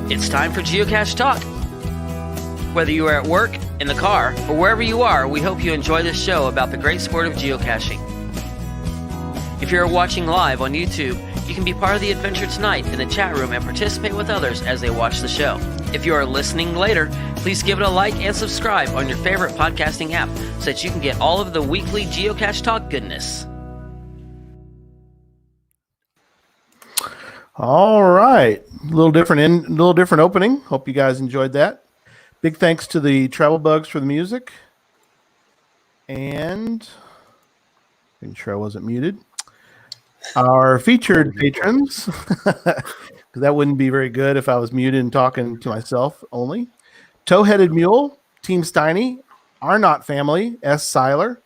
It's time for Geocache Talk. Whether you are at work, in the car, or wherever you are, we hope you enjoy this show about the great sport of geocaching. If you're watching live on YouTube, you can be part of the adventure tonight in the chat room and participate with others as they watch the show. If you are listening later, please give it a like and subscribe on your favorite podcasting app so that you can get all of the weekly Geocache Talk goodness. All right, a little different opening. Hope you guys enjoyed that. Big thanks to the Travel Bugs for the music, and making sure I wasn't muted. Our featured patrons, because that wouldn't be very good if I was muted and talking to myself only. Toe-Headed Mule, Team Steiny, Arnott Family, S. Seiler,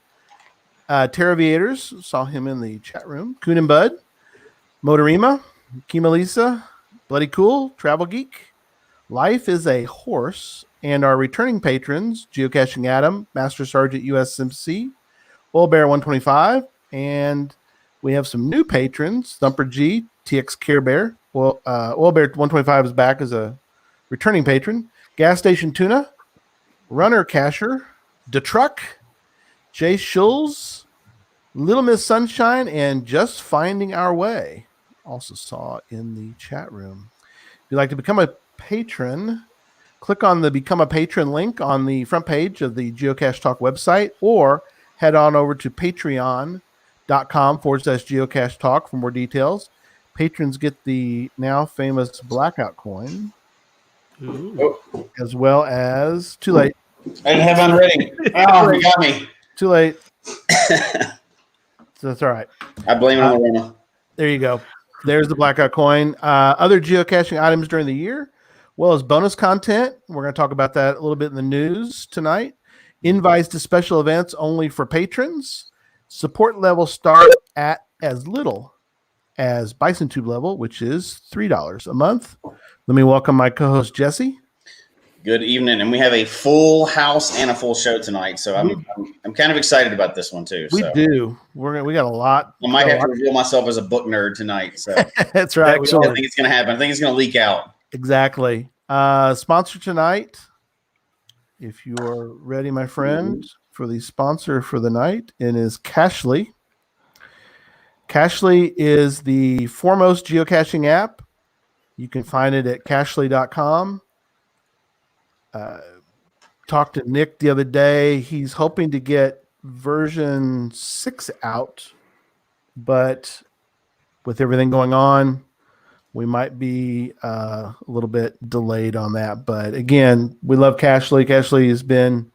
Terraviators, saw him in the chat room, Coon and Bud, Motorima, Kima Lisa, Bloody Cool, Travel Geek, Life is a Horse, and our returning patrons, Geocaching Adam, Master Sergeant USMC, Oil Bear 125, and we have some new patrons, Thumper G, TX Care Bear. Well, Oil Bear 125 is back as a returning patron. Gas Station Tuna, Runner Casher, DeTruck, Jay Schulz, Little Miss Sunshine, and Just Finding Our Way. Also saw in the chat room. If you'd like to become a patron, click on the Become a Patron link on the front page of the Geocache Talk website, or head on over to patreon.com/Geocache Talk for more details. Patrons get the now famous blackout coin, as well as too late. I didn't have on ready. Oh, you got me. Too late. So that's all right. I blame it on the runner. There you go. There's the blackout coin. Other geocaching items during the year, well as bonus content. We're going to talk about that a little bit in the news tonight. Invites to special events only for patrons. Support level start at as little as Bison Tube level, which is $3 a month. Let me welcome my co-host Jesse. Good evening, and we have a full house and a full show tonight, so I'm kind of excited about this one too. We do. We got a lot. I might have to reveal myself as a book nerd tonight. So that's right. I think it's going to happen. I think it's going to leak out. Exactly. Sponsor tonight, if you're ready, my friend, for the sponsor for the night, it is Cachly. Cachly is the foremost geocaching app. You can find it at cachly.com. Talked to Nick the other day. He's hoping to get version 6 out, but with everything going on, we might be a little bit delayed on that. But again, we love Cachly. Cachly has been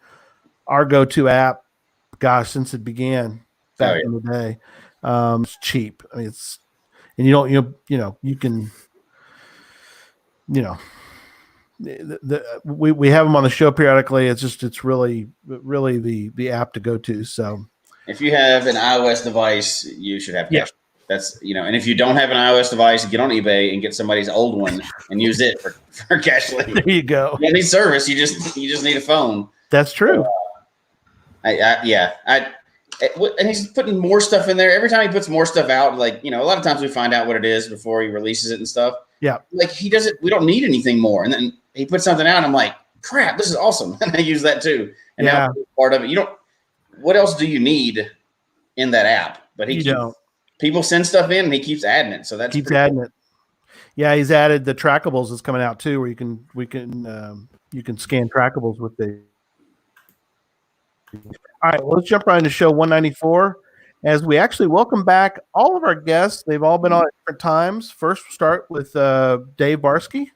our go-to app, gosh, since it began back in the day. It's cheap. I mean, and you can we have them on the show periodically. It's really the app to go to. So if you have an iOS device, you should have Cachly. That's and if you don't have an iOS device, get on eBay and get somebody's old one and use it for Cachly. There you go. You don't need service. You just need a phone. That's true. And he's putting more stuff in there. Every time he puts more stuff out, like, a lot of times we find out what it is before he releases it and stuff. Yeah. Like we don't need anything more. And then he puts something out and I'm like, crap, this is awesome. And I use that too. And now part of it, what else do you need in that app? But people send stuff in and he keeps adding it. So that's adding it. Yeah. He's added the trackables that's coming out too, where you can scan trackables with the. All right, well, let's jump right into show 194 as we actually welcome back all of our guests. They've all been on at different times. First, we'll start with Dave Barsky.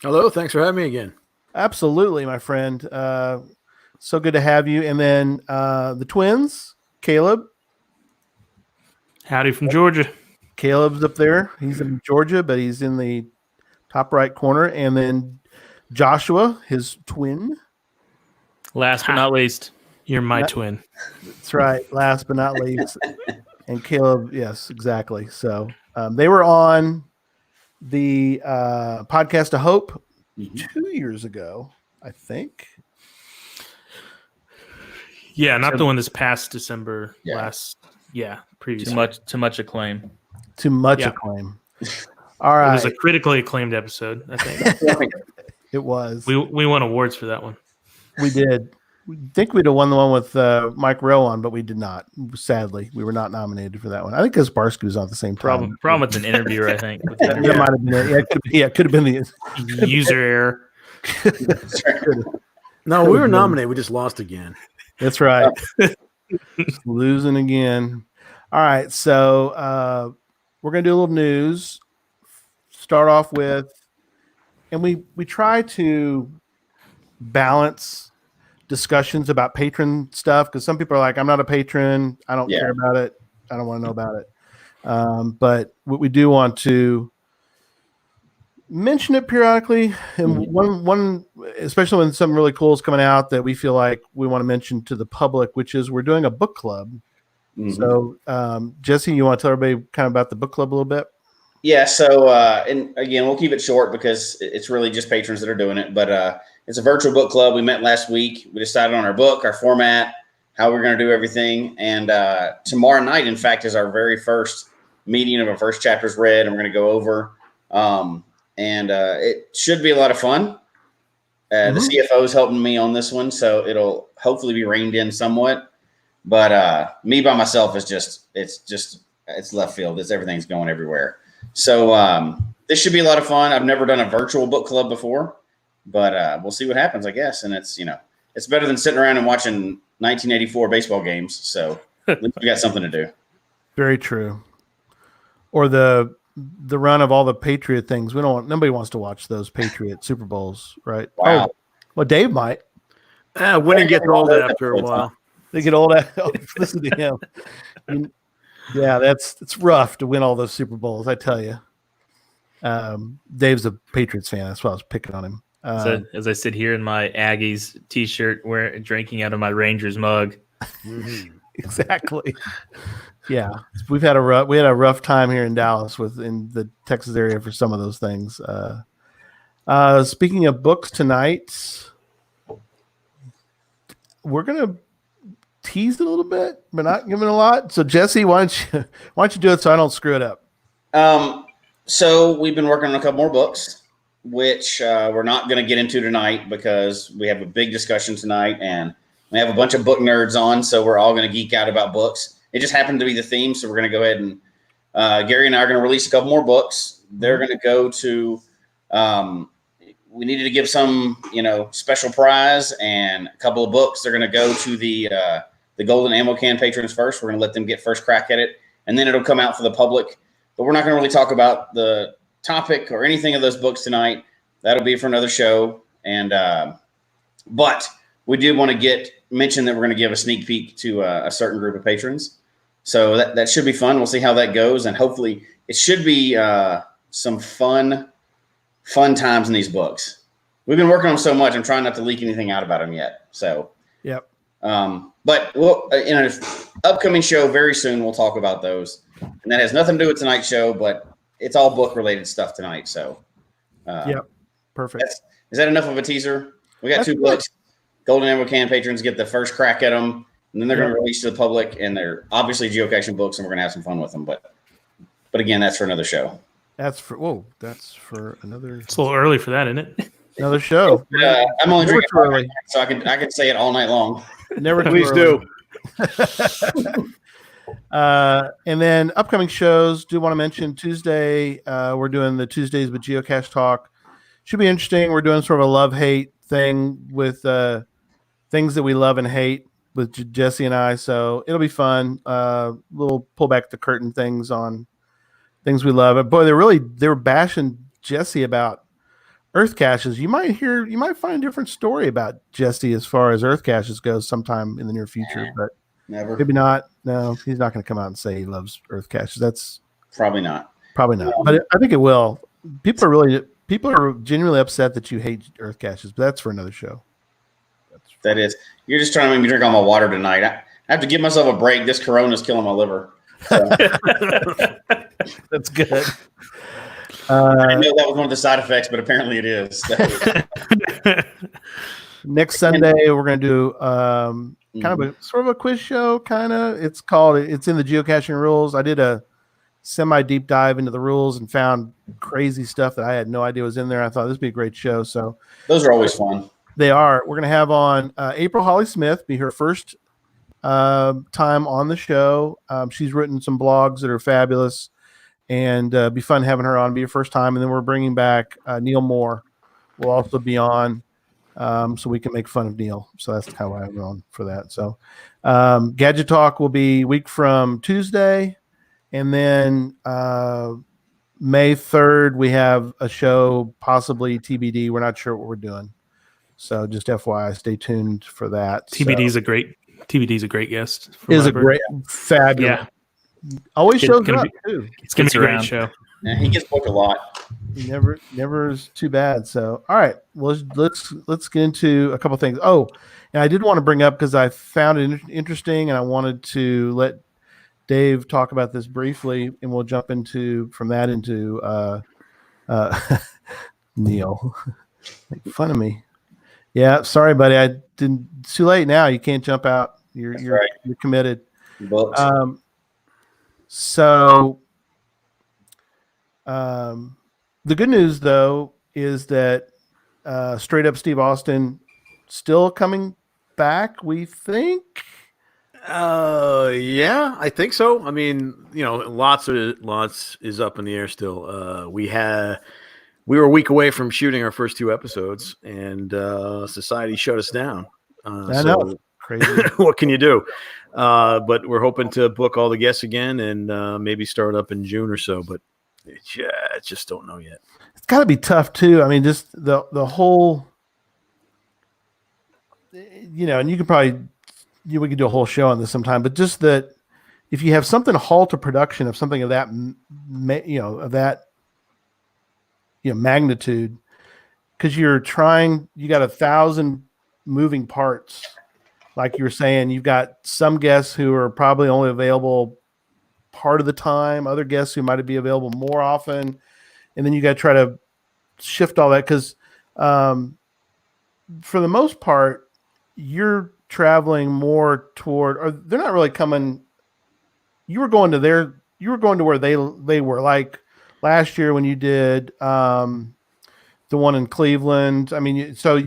Hello, thanks for having me again. Absolutely, my friend. So good to have you. And then the twins, Caleb. Howdy from Georgia. Caleb's up there. He's in Georgia, but he's in the top right corner. And then Joshua, his twin. Last but not least. You're my twin. That's right. Last but not least. And Caleb, yes, exactly. So they were on the podcast of Hope 2 years ago, I think. Yeah, not the one this past December. Previous. Too much acclaim. Too much acclaim. All right. It was a critically acclaimed episode, I think. It was. We won awards for that one. We did. We think we'd have won the one with Mike Rowe on, but we did not. Sadly, we were not nominated for that one. I think because Barsky was on at the same time. Problem with an interviewer, I think. That might have been it. Yeah, it could have been the user error. No, we were nominated. We just lost again. That's right. Just losing again. All right, so we're gonna do a little news. Start off with, and we try to balance discussions about patron stuff because some people are like, I'm not a patron, I don't care about it, I don't want to know about it. But we do want to mention it periodically, and one especially when something really cool is coming out that we feel like we want to mention to the public, which is we're doing a book club. So Jesse, you want to tell everybody kind of about the book club a little bit? Yeah, so and again, we'll keep it short because it's really just patrons that are doing it, but it's a virtual book club. We met last week. We decided on our book, our format, how we're going to do everything, and tomorrow night, in fact, is our very first meeting of our first chapters read, and we're going to go over and it should be a lot of fun. The CFO is helping me on this one, so it'll hopefully be reined in somewhat. But me by myself is it's left field. Everything's going everywhere. So this should be a lot of fun. I've never done a virtual book club before, but we'll see what happens, I guess. And it's better than sitting around and watching 1984 baseball games. So at least we got something to do. Very true. Or the run of all the Patriot things. Nobody wants to watch those Patriot Super Bowls, right? Wow. Oh, well, Dave might. Winning gets old after a while. They get old. Listen to him. Yeah, it's rough to win all those Super Bowls, I tell you. Dave's a Patriots fan. That's why I was picking on him. So as I sit here in my Aggies T-shirt, drinking out of my Rangers mug. Exactly. Yeah, we had a rough time here in Dallas in the Texas area for some of those things. Speaking of books tonight, we're gonna tease it a little bit, but not giving a lot. So Jesse, why don't you do it so I don't screw it up? So we've been working on a couple more books, which we're not going to get into tonight because we have a big discussion tonight, and we have a bunch of book nerds on, so we're all going to geek out about books. It just happened to be the theme, so we're going to go ahead and Gary and I are going to release a couple more books. They're going to go to we needed to give some, special prize and a couple of books. They're going to go to the Golden Ammo Can patrons first. We're going to let them get first crack at it, and then it'll come out for the public. But we're not going to really talk about the topic or anything of those books tonight. That'll be for another show. And but we do want to mention that we're going to give a sneak peek to a certain group of patrons. So that should be fun. We'll see how that goes, and hopefully it should be some fun times in these books. We've been working on them so much. I'm trying not to leak anything out about them yet. So yep. But we'll in an upcoming show very soon we'll talk about those, and that has nothing to do with tonight's show, but it's all book related stuff tonight. So yep, perfect. Is that enough of a teaser? We got two books. Golden Ammo Can patrons get the first crack at them, and then they're going to release to the public, and they're obviously geocaching books, and we're going to have some fun with them. But again, that's for another show. That's for another. It's a little early for that, isn't it? Another show. I'm only drinking early, so I can say it all night long. Never Please do. And then upcoming shows. Do want to mention Tuesday? We're doing the Tuesdays with Geocache Talk. Should be interesting. We're doing sort of a love-hate thing with things that we love and hate with Jesse and I. So it'll be fun. Little pull back the curtain things on things we love. But boy, they were bashing Jesse about Earth caches. You might find a different story about Jesse as far as Earth caches goes sometime in the near future, but never. Maybe not. No, he's not going to come out and say he loves Earth caches. That's probably not. But I think it will. People are genuinely upset that you hate Earth caches, but that's for another show. That is. You're just trying to make me drink all my water tonight. I have to give myself a break. This Corona's killing my liver. So. That's good. I know that was one of the side effects, but apparently it is. Next Sunday, we're going to do kind of a sort of a quiz show. It's in the geocaching rules. I did a semi deep dive into the rules and found crazy stuff that I had no idea was in there. I thought this would be a great show. So those are always fun. They are. We're going to have on April Holly Smith, be her first time on the show. She's written some blogs that are fabulous, and be fun having her on. Be your first time, and then we're bringing back Neil Moore. Will also be on, so we can make fun of Neil. So that's kind of why I'm on for that. So Gadget Talk will be a week from Tuesday, and then May 3rd we have a show, possibly TBD. We're not sure what we're doing. So just FYI, stay tuned for that. TBD's a great guest. Is a great, fabulous. Yeah. Always shows up too. It's gonna be a great show. Yeah, he gets booked a lot. He never is too bad. So all right, well, let's get into a couple things. Oh, and I did want to bring up because I found it interesting, and I wanted to let Dave talk about this briefly, and we'll jump into Neil. Make fun of me. Yeah, sorry, buddy. I didn't. It's too late now. You can't jump out. You're right. You're committed. So the good news though is that Straight Up Steve Austin still coming back. We think. Yeah, I think so. I mean, lots is up in the air still. We were a week away from shooting our first 2 episodes, and society shut us down. I know. Crazy. What can you do? But we're hoping to book all the guests again and maybe start up in June or so. But just don't know yet. It's got to be tough too. I mean, just the whole, and you could probably we could do a whole show on this sometime. But just that, if you have something halt a production of something of that, magnitude, because you got 1,000 moving parts. Like you were saying, you've got some guests who are probably only available part of the time, other guests who might be available more often. And then you got to try to shift all that. Cause, for the most part, you're traveling more toward, or they're not really coming. You were going to where they were, like last year when you did the one in Cleveland. I mean, so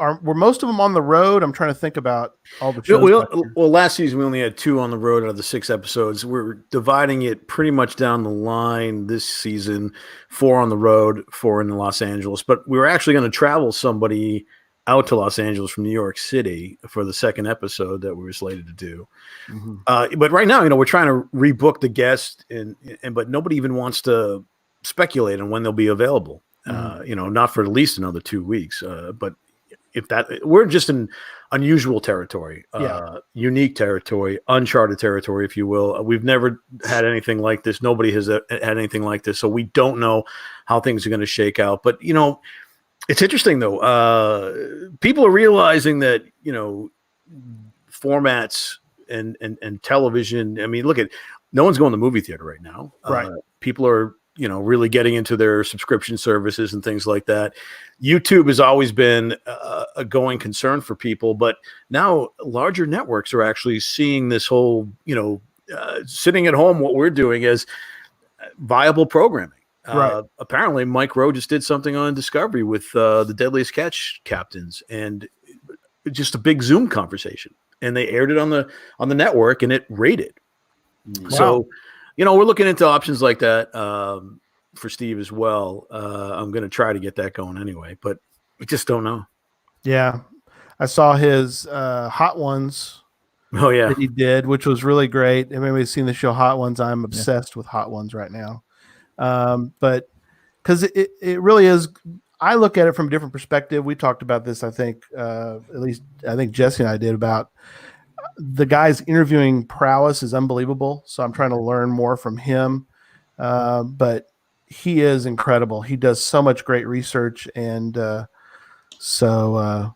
were most of them on the road? I'm trying to think about all the shows. Well, last season we only had 2 on the road out of the 6 episodes. We're dividing it pretty much down the line this season, 4 on the road, 4 in Los Angeles. But we were actually going to travel somebody out to Los Angeles from New York City for the 2nd episode that we were slated to do. Mm-hmm. But right now, we're trying to rebook the guest, but nobody even wants to speculate on when they'll be available. Mm-hmm. Not for at least another 2 weeks. But we're just in unusual territory, unique territory, uncharted territory, if you will. We've never had anything like this. Nobody has had anything like this. So we don't know how things are going to shake out. But, it's interesting though. People are realizing that, formats and television. I mean, no one's going to the movie theater right now. Right. People are, really getting into their subscription services and things like that. YouTube has always been a going concern for people, but now larger networks are actually seeing this whole, sitting at home, what we're doing as viable programming. Right. Apparently Mike Rowe just did something on Discovery with the Deadliest Catch captains, and just a big Zoom conversation, and they aired it on the network, and it rated. Wow. So, we're looking into options like that for Steve as well. I'm going to try to get that going anyway, but we just don't know. Yeah. I saw his Hot Ones. Oh, yeah. That he did, which was really great. Everybody's seen the show Hot Ones. I'm obsessed with Hot Ones right now. But because it really is, I look at it from a different perspective. We talked about this, I think, at least I think Jesse and I did, about the guy's interviewing prowess is unbelievable. So I'm trying to learn more from him. But he is incredible. He does so much great research. And so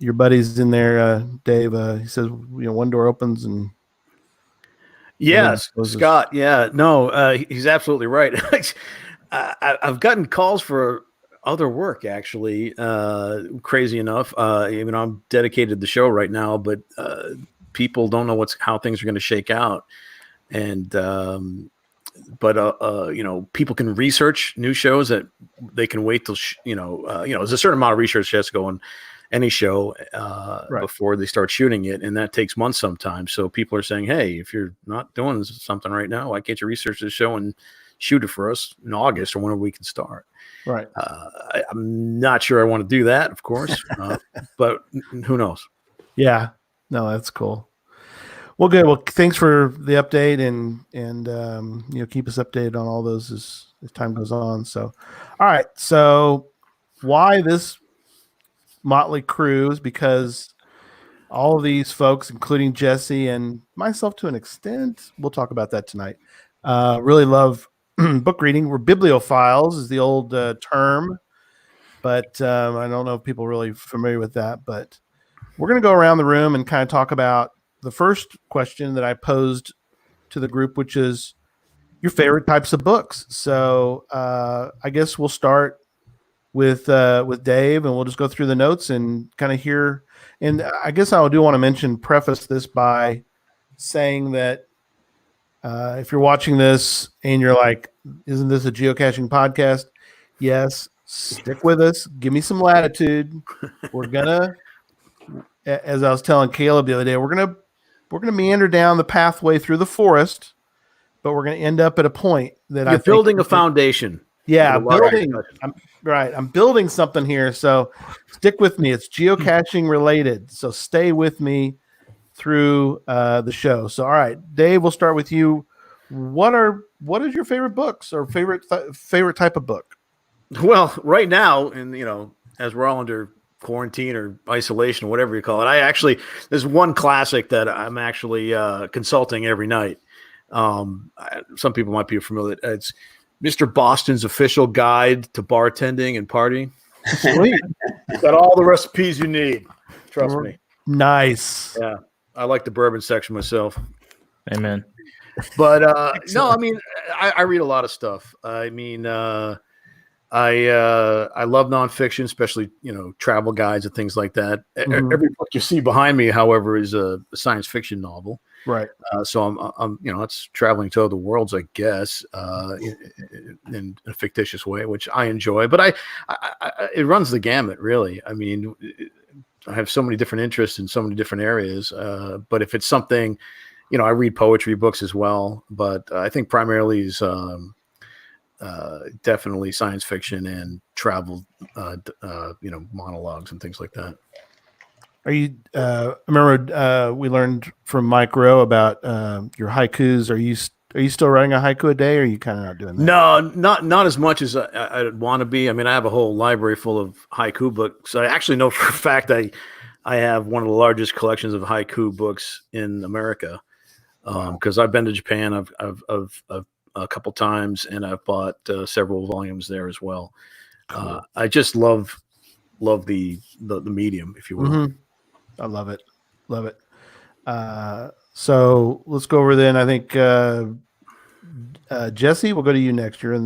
your buddy's in there, Dave. He says, one door opens and. Yes, Scott. Yeah, no, he's absolutely right. I've gotten calls for other work, actually. Crazy enough, I'm dedicated to the show right now, but people don't know how things are going to shake out. and people can research new shows that they can wait till there's a certain amount of research that has to go on any show before they start shooting it, and that takes months sometimes. So people are saying, hey, if you're not doing something right now, why can't you research this show and shoot it for us in August or whenever we can start? Right. I'm not sure I want to do that, of course, but who knows? Yeah. No, that's cool. Well, good. Well, thanks for the update and keep us updated on all those as time goes on. So, all right. So why this motley crew is because all of these folks, including Jesse and myself to an extent, we'll talk about that tonight, really love book reading. We're bibliophiles is the old term, but I don't know if people are really familiar with that, but we're going to go around the room and kind of talk about the first question that I posed to the group, which is your favorite types of books. So I guess we'll start with Dave, and we'll just go through the notes and kind of hear. And I guess I do want to preface this by saying that if you're watching this and you're like, isn't this a geocaching podcast? Yes, stick with us. Give me some latitude. We're gonna, as I was telling Caleb the other day, we're gonna meander down the pathway through the forest, but we're gonna end up at a point that you're building a foundation. Yeah, I'm building something here, so stick with me. It's geocaching related, so stay with me through the show. So, all right, Dave, we'll start with you. What is your favorite books or favorite type of book? Well, right now, and as we're all under quarantine or isolation, or whatever you call it, there's one classic that I'm actually consulting every night. Some people might be familiar. It's Mr. Boston's Official Guide to Bartending and Partying. Sweet. Got all the recipes you need. Trust me. Nice. Yeah. I like the bourbon section myself. Amen. But no, I mean, I read a lot of stuff. I mean, I love nonfiction, especially, travel guides and things like that. Mm-hmm. Every book you see behind me, however, is a science fiction novel. Right. So I'm it's traveling to other worlds, I guess, in a fictitious way, which I enjoy. But it runs the gamut, really. I mean, I have so many different interests in so many different areas. But if it's something, I read poetry books as well. But I think primarily is definitely science fiction and travel, monologues and things like that. Are you? I remember we learned from Mike Rowe about your haikus. Are you still writing a haiku a day, or are you kind of not doing that? No, not as much as I'd want to be. I mean, I have a whole library full of haiku books. I actually know for a fact I have one of the largest collections of haiku books in America. Because I've been to Japan, I've a couple times, and I've bought several volumes there as well. Cool. I just love the medium, if you will. Mm-hmm. I love it. So let's go over then. I think Jesse, we'll go to you next. You're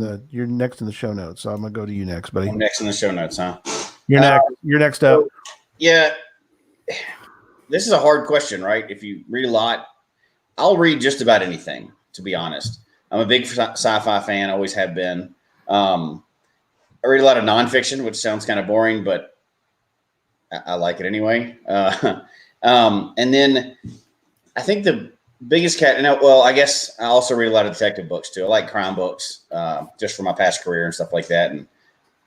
next in the show notes, so I'm gonna go to you next, buddy. I'm next in the show notes, huh? You're next up. Yeah, this is a hard question, right? If you read a lot, I'll read just about anything. To be honest, I'm a big sci-fi fan. Always have been. I read a lot of nonfiction, which sounds kind of boring, but I like it anyway. And then I think the biggest I guess I also read a lot of detective books too. I like crime books, just for my past career and stuff like that. And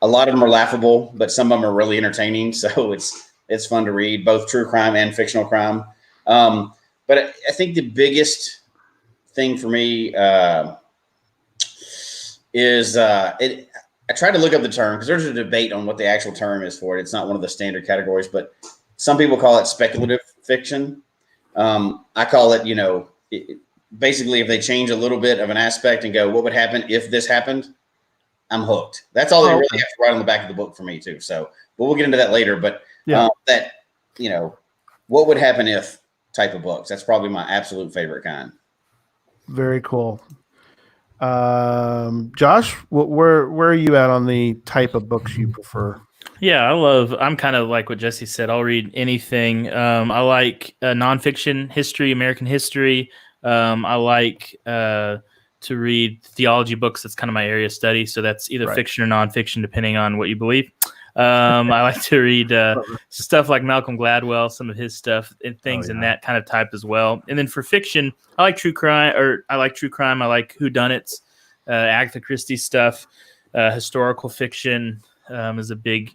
a lot of them are laughable, but some of them are really entertaining. So it's fun to read, both true crime and fictional crime. But I think the biggest thing for me is I tried to look up the term because there's a debate on what the actual term is for it. It's not one of the standard categories, but some people call it speculative fiction. I call it, basically if they change a little bit of an aspect and go, what would happen if this happened? I'm hooked. That's all they really have to write on the back of the book for me too. So, but we'll get into that later. But what would happen if type of books? That's probably my absolute favorite kind. Very cool. Josh, where are you at on the type of books you prefer? Yeah, I'm kind of like what Jesse said. I'll read anything. I like nonfiction, history, American history, I like to read theology books. That's kind of my area of study. So that's either fiction or nonfiction, depending on what you believe. I like to read stuff like Malcolm Gladwell, some of his stuff and things in that kind of type as well. And then for fiction, I like true crime. I like whodunits, Agatha Christie stuff. Historical fiction is a big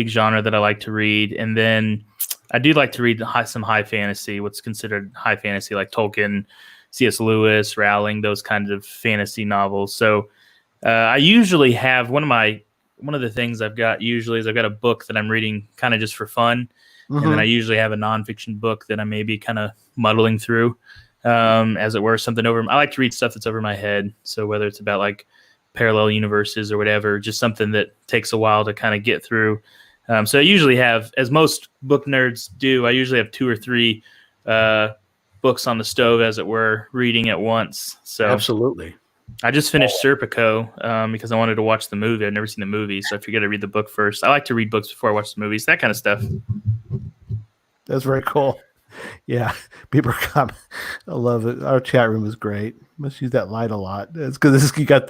genre that I like to read. And then I do like to read some high fantasy, what's considered high fantasy, like Tolkien, C.S. Lewis, Rowling, those kinds of fantasy novels. So I usually have one of the things I've got usually is I've got a book that I'm reading kind of just for fun. And then I usually have a nonfiction book that I may be kind of muddling through, as it were, something over. I like to read stuff that's over my head. So whether it's about like parallel universes or whatever, just something that takes a while to kind of get through. So I usually have, as most book nerds do, I usually have 2 or 3 books on the stove, as it were, reading at once. So absolutely. I just finished Serpico because I wanted to watch the movie. I've never seen the movie, so I figured I'd read the book first. I like to read books before I watch the movies, that kind of stuff. That's very cool. Yeah, people come. I love it. Our chat room is great. Must use that light a lot. It's because you got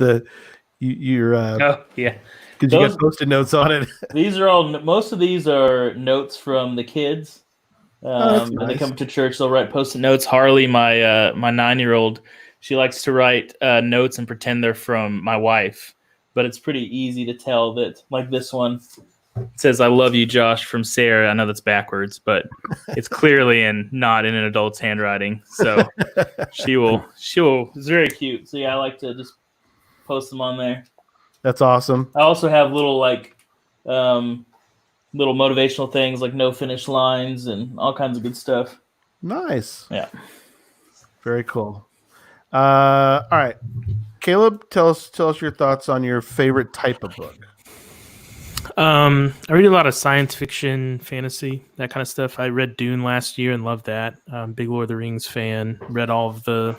your oh yeah, because you got Post-it notes on it. These are all. Most of these are notes from the kids. When they come to church, they'll write Post-it notes. Harley, my 9-year-old, she likes to write notes and pretend they're from my wife. But it's pretty easy to tell that, like this one. It says, "I love you, Josh," from Sarah. I know that's backwards, but it's clearly not in an adult's handwriting. So she will. It's very cute. So yeah, I like to just post them on there. That's awesome. I also have little little motivational things like no finish lines and all kinds of good stuff. Nice. Yeah. Very cool. All right, Caleb, tell us your thoughts on your favorite type of book. I read a lot of science fiction, fantasy, that kind of stuff. I read Dune last year and loved that. Big Lord of the Rings fan. Read all of the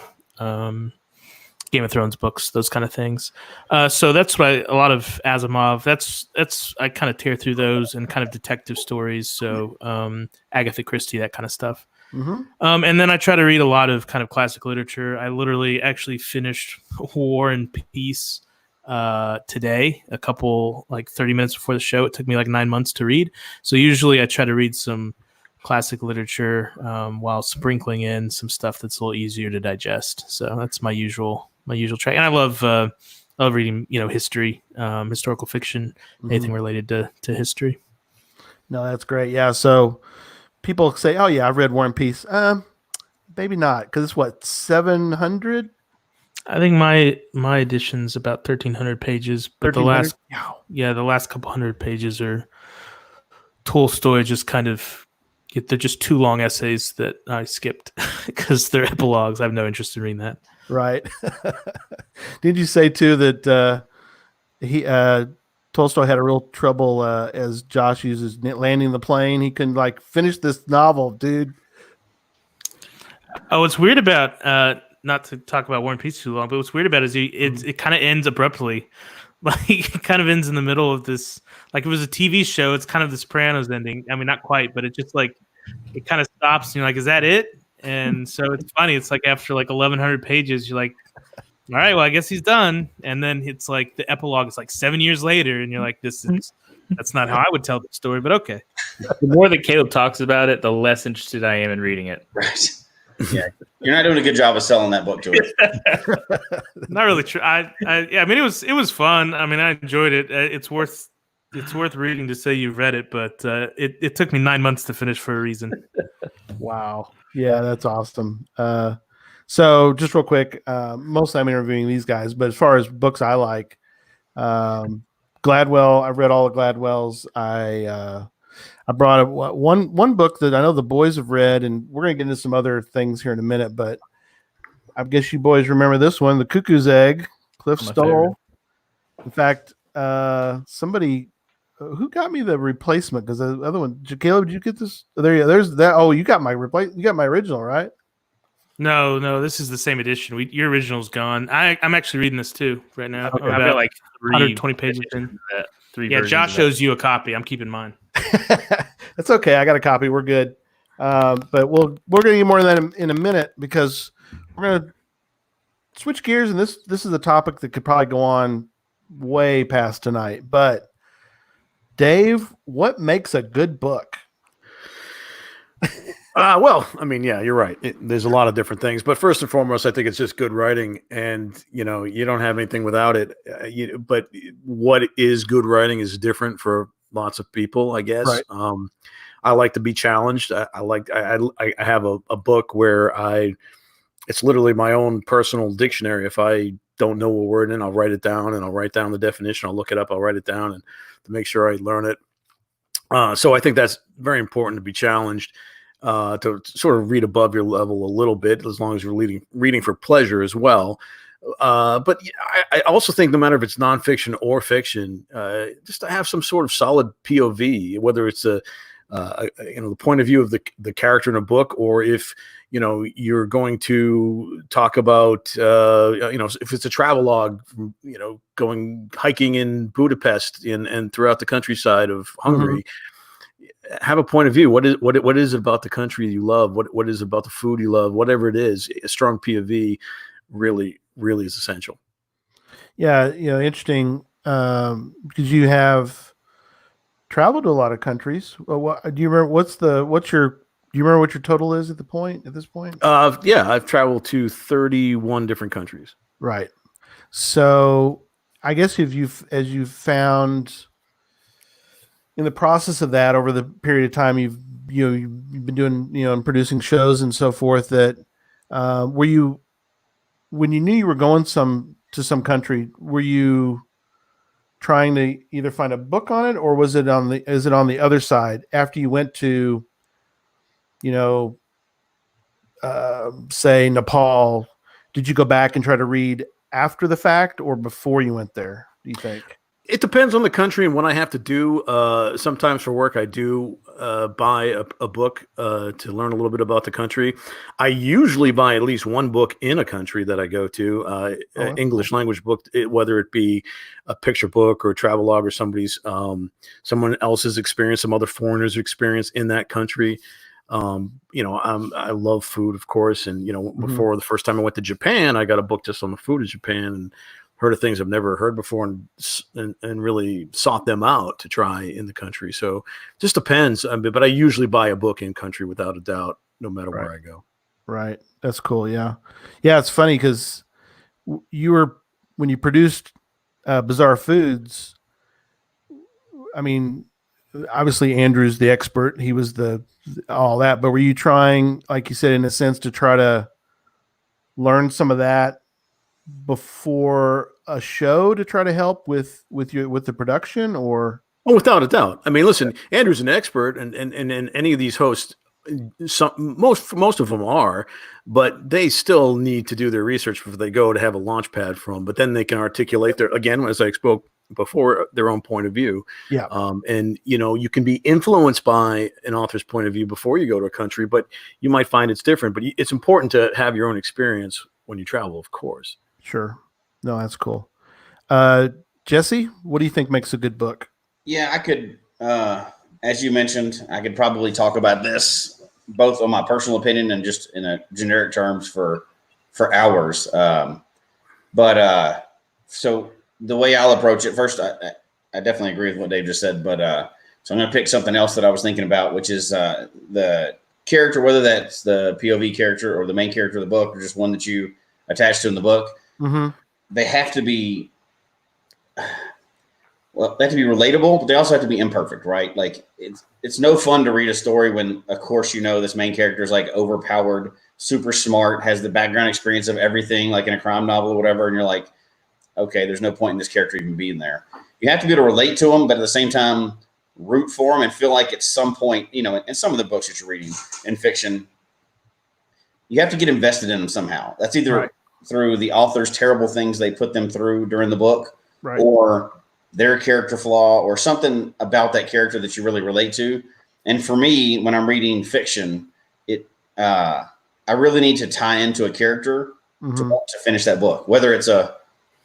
Game of Thrones books, those kind of things. So that's what a lot of Asimov. That's I kind of tear through those and kind of detective stories. So Agatha Christie, that kind of stuff. And then I try to read a lot of kind of classic literature. I literally actually finished War and Peace today, a couple 30 minutes before the show. It took me 9 months to read. So usually I try to read some classic literature while sprinkling in some stuff that's a little easier to digest. So that's my usual track. And I love reading, history, historical fiction, anything related to history. No, that's great. Yeah. So people say, "Oh yeah, I've read War and Peace." Maybe not, because it's what, 700? I think my edition's about 1,300 pages, but the last couple hundred pages are Tolstoy. Just kind of, they're just 2 long essays that I skipped because they're epilogues. I have no interest in reading that. Right. Did you say too that Tolstoy had a real trouble as Josh uses landing the plane? He couldn't finish this novel, dude. Oh, what's weird about not to talk about War and Peace too long, but what's weird about it is it kind of ends abruptly. It kind of ends in the middle of this. It was a TV show. It's kind of the Sopranos ending. I mean, not quite, but it just it kind of stops. And you're like, is that it? And so it's funny. It's after 1,100 pages, you're like, all right, well, I guess he's done. And then it's the epilogue is 7 years later, and you're like, that's not how I would tell the story, but okay. The more that Caleb talks about it, the less interested I am in reading it. Right. Yeah, you're not doing a good job of selling that book to us. Not really true. I mean, it was fun. I mean, I enjoyed it. It's worth reading to say you've read it, but it took me 9 months to finish for a reason. Wow. Yeah, that's awesome. So just real quick, mostly I'm interviewing these guys, but as far as books I like, Gladwell, I've read all of Gladwell's. I brought one book that I know the boys have read, and we're going to get into some other things here in a minute, but I guess you boys remember this one, The Cuckoo's Egg, Cliff Stoll. In fact, somebody who got me the replacement, because the other one, Caleb, did you get this? There's that. Oh, you got my original, right? No, this is the same edition. Your original's gone. I'm actually reading this too right now. Okay, I've got 120 pages in. Josh shows you a copy. I'm keeping mine. That's okay. I got a copy. We're good. But we're going to get more of that in a minute, because We're gonna switch gears, and this is a topic that could probably go on way past tonight. But Dave, what makes a good book? Well, I mean, yeah, you're right. There's a lot of different things, but first and foremost, I think it's just good writing, and you don't have anything without it. But what is good writing is different for lots of people, I guess. Right. I like to be challenged. I have a book where it's literally my own personal dictionary. If I don't know a word in, I'll write it down, and I'll write down the definition. I'll look it up. I'll write it down, and to make sure I learn it. So I think that's very important to be challenged. To sort of read above your level a little bit, as long as you're reading for pleasure as well. But I also think no matter if it's nonfiction or fiction, just to have some sort of solid POV, whether it's the point of view of the character in a book, or if you're going to talk about if it's a travel log, going hiking in Budapest and throughout the countryside of Hungary. Mm-hmm. Have a point of view. What is it about the country you love? What is it about the food you love? Whatever it is, a strong POV really is essential. Yeah, interesting, because you have traveled to a lot of countries. Do you remember do you remember what your total is at this point? Yeah, I've traveled to 31 different countries. Right. So I guess as you've found in the process of that over the period of time you've been doing, and producing shows and so forth, that when you knew you were going to some country, were you trying to either find a book on it, or is it on the other side after you went to, say Nepal? Did you go back and try to read after the fact or before you went there, do you think? It depends on the country and what I have to do. Sometimes for work, I do buy a book to learn a little bit about the country. I usually buy at least one book in a country that I go to, English language book, whether it be a picture book or a travel log or someone else's experience, some other foreigners' experience in that country. I love food, of course. And, before the first time I went to Japan, I got a book just on the food of Japan and heard of things I've never heard before and really sought them out to try in the country. So it just depends. But I usually buy a book in country without a doubt, no matter where I go. Right. That's cool. Yeah. Yeah. It's funny because when you produced Bizarre Foods, I mean, obviously Andrew's the expert. He was all that, but were you trying, like you said, in a sense, to try to learn some of that before a show to try to help with the production, or? Oh, without a doubt. I mean, listen, Andrew's an expert, and any of these hosts, most of them are, but they still need to do their research before they go to have a launch pad from. But then they can articulate again, as I spoke before, their own point of view. Yeah. And you can be influenced by an author's point of view before you go to a country, but you might find it's different. But it's important to have your own experience when you travel, of course. Sure. No, that's cool. Jesse, what do you think makes a good book? Yeah, I could, as you mentioned, I could probably talk about this both on my personal opinion and just in a generic terms for hours. So the way I'll approach it, first, I definitely agree with what Dave just said, but so I'm going to pick something else that I was thinking about, which is the character, whether that's the POV character or the main character of the book, or just one that you attach to in the book. Mm-hmm. They have to be, they have to be relatable, but they also have to be imperfect, right? Like it's no fun to read a story when, of course, this main character is like overpowered, super smart, has the background experience of everything, like in a crime novel or whatever, and you're like, okay, there's no point in this character even being there. You have to be able to relate to them, but at the same time, root for them and feel like at some point, in some of the books that you're reading in fiction, you have to get invested in them somehow. That's either through the author's terrible things they put them through during the book, or their character flaw, or something about that character that you really relate to. And for me, when I'm reading fiction, I really need to tie into a character to finish that book, whether it's a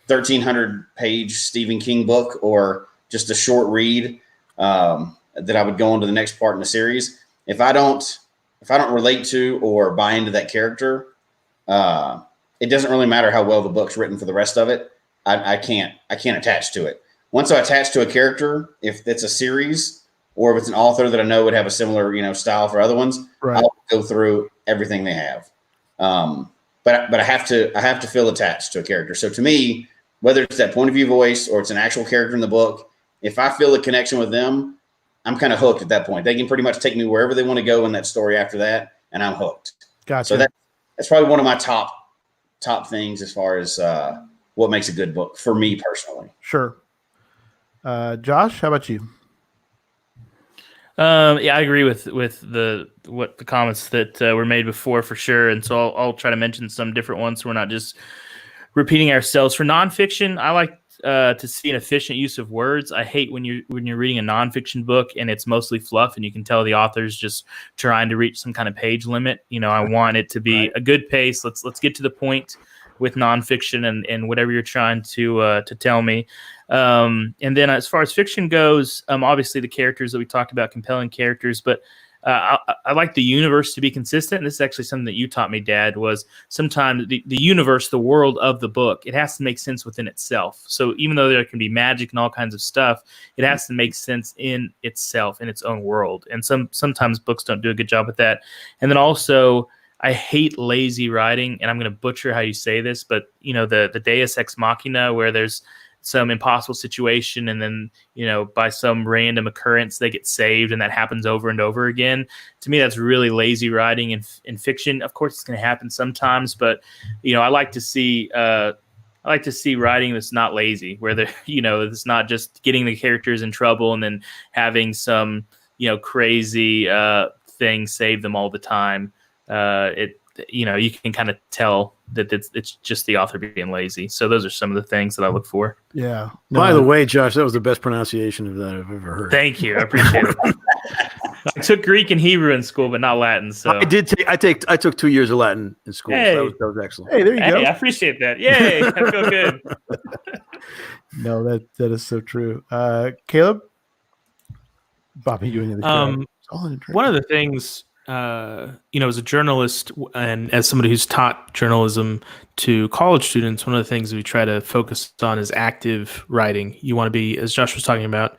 1,300-page Stephen King book or just a short read that I would go on to the next part in the series. If I don't relate to or buy into that character, it doesn't really matter how well the book's written for the rest of it. I can't attach to it. Once I attach to a character, if it's a series or if it's an author that I know would have a similar, style for other ones, Right. I'll go through everything they have. But I have to feel attached to a character. So to me, whether it's that point of view voice or it's an actual character in the book, if I feel a connection with them, I'm kind of hooked at that point. They can pretty much take me wherever they want to go in that story after that, and I'm hooked. Gotcha. So that's probably one of my top things as far as what makes a good book for me personally. Sure. Josh, how about you? Yeah, I agree with the comments that were made before for sure, and so I'll try to mention some different ones so we're not just repeating ourselves. For nonfiction, I like to see an efficient use of words. I hate when you're reading a nonfiction book and it's mostly fluff and you can tell the author's just trying to reach some kind of page limit. I want it to be a good pace. Let's get to the point with nonfiction and whatever you're trying to tell me. And then as far as fiction goes, obviously the characters that we talked about, compelling characters, but I like the universe to be consistent. And this is actually something that you taught me, Dad, was sometimes the universe, the world of the book, it has to make sense within itself. So even though there can be magic and all kinds of stuff, it has to make sense in itself, in its own world. And sometimes books don't do a good job with that. And then also, I hate lazy writing, and I'm going to butcher how you say this, but the Deus Ex Machina, where there's some impossible situation and then by some random occurrence they get saved, and that happens over and over again. To me, that's really lazy writing in fiction. Of course it's going to happen sometimes, but I like to see writing that's not lazy, where it's not just getting the characters in trouble and then having some crazy thing save them all the time. You can kind of tell that it's just the author being lazy. So those are some of the things that I look for. Yeah. By the way, Josh, that was the best pronunciation of that I've ever heard. Thank you. I appreciate it. I took Greek and Hebrew in school, but not Latin. So I did. I took 2 years of Latin in school. Hey. So that was excellent. Hey, there you go. I appreciate that. Yay. I feel good. No, that is so true. Caleb? Bobby, you in the show. One of the things, as a journalist and as somebody who's taught journalism to college students, one of the things we try to focus on is active writing. You want to be, as Josh was talking about,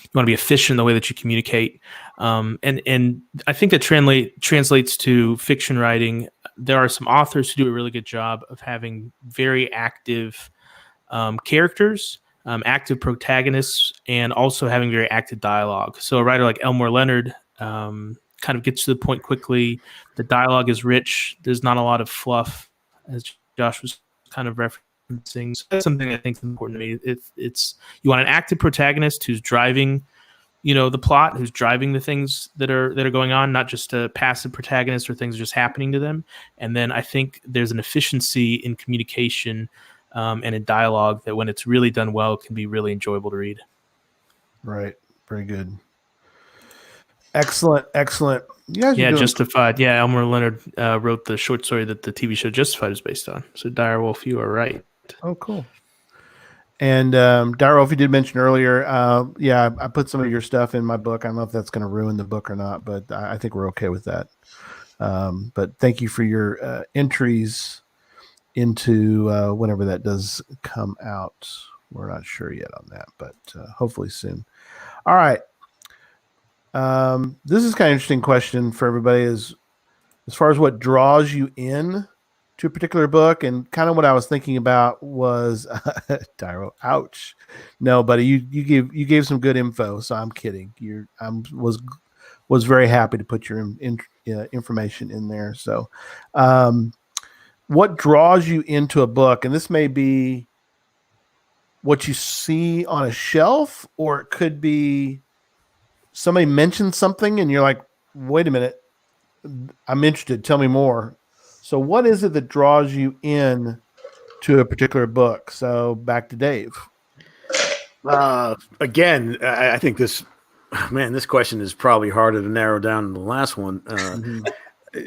you want to be efficient in the way that you communicate. And I think that translates to fiction writing. There are some authors who do a really good job of having very active characters, active protagonists, and also having very active dialogue. So a writer like Elmore Leonard kind of gets to the point quickly. The dialogue is rich. There's not a lot of fluff, as Josh was kind of referencing. So that's something I think is important to me. It's you want an active protagonist who's driving, the plot, who's driving the things that are going on, not just a passive protagonist or things just happening to them. And then I think there's an efficiency in communication and in dialogue that, when it's really done well, can be really enjoyable to read. Right. Very good. Excellent. You guys Justified. Yeah, Elmer Leonard wrote the short story that the TV show Justified is based on. So Direwolf, you are right. Oh, cool. And Direwolf, you did mention earlier, I put some of your stuff in my book. I don't know if that's going to ruin the book or not, but I think we're okay with that. But thank you for your entries into whenever that does come out. We're not sure yet on that, but hopefully soon. All right. This is kind of interesting question for everybody, is as far as what draws you in to a particular book, and kind of what I was thinking about was Dyro. Ouch. No, buddy, you gave some good info, so I'm kidding. Was very happy to put your information in there. So, what draws you into a book, and this may be what you see on a shelf, or it could be somebody mentioned something and you're like, wait a minute, I'm interested. Tell me more. So what is it that draws you in to a particular book? So back to Dave. Again, I think this question is probably harder to narrow down than the last one.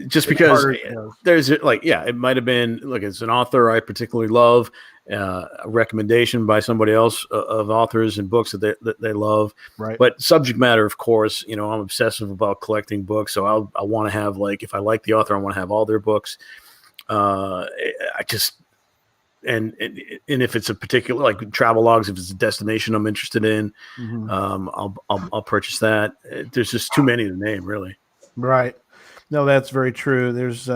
Just because there's it might have been, it's an author I particularly love, a recommendation by somebody else of authors and books that they love. Right. But subject matter, of course, I'm obsessive about collecting books. So I want to have, if I like the author, I want to have all their books. I just and if it's a particular like travel logs, if it's a destination I'm interested in, I'll purchase that. There's just too many to name, really. Right. No, that's very true. There's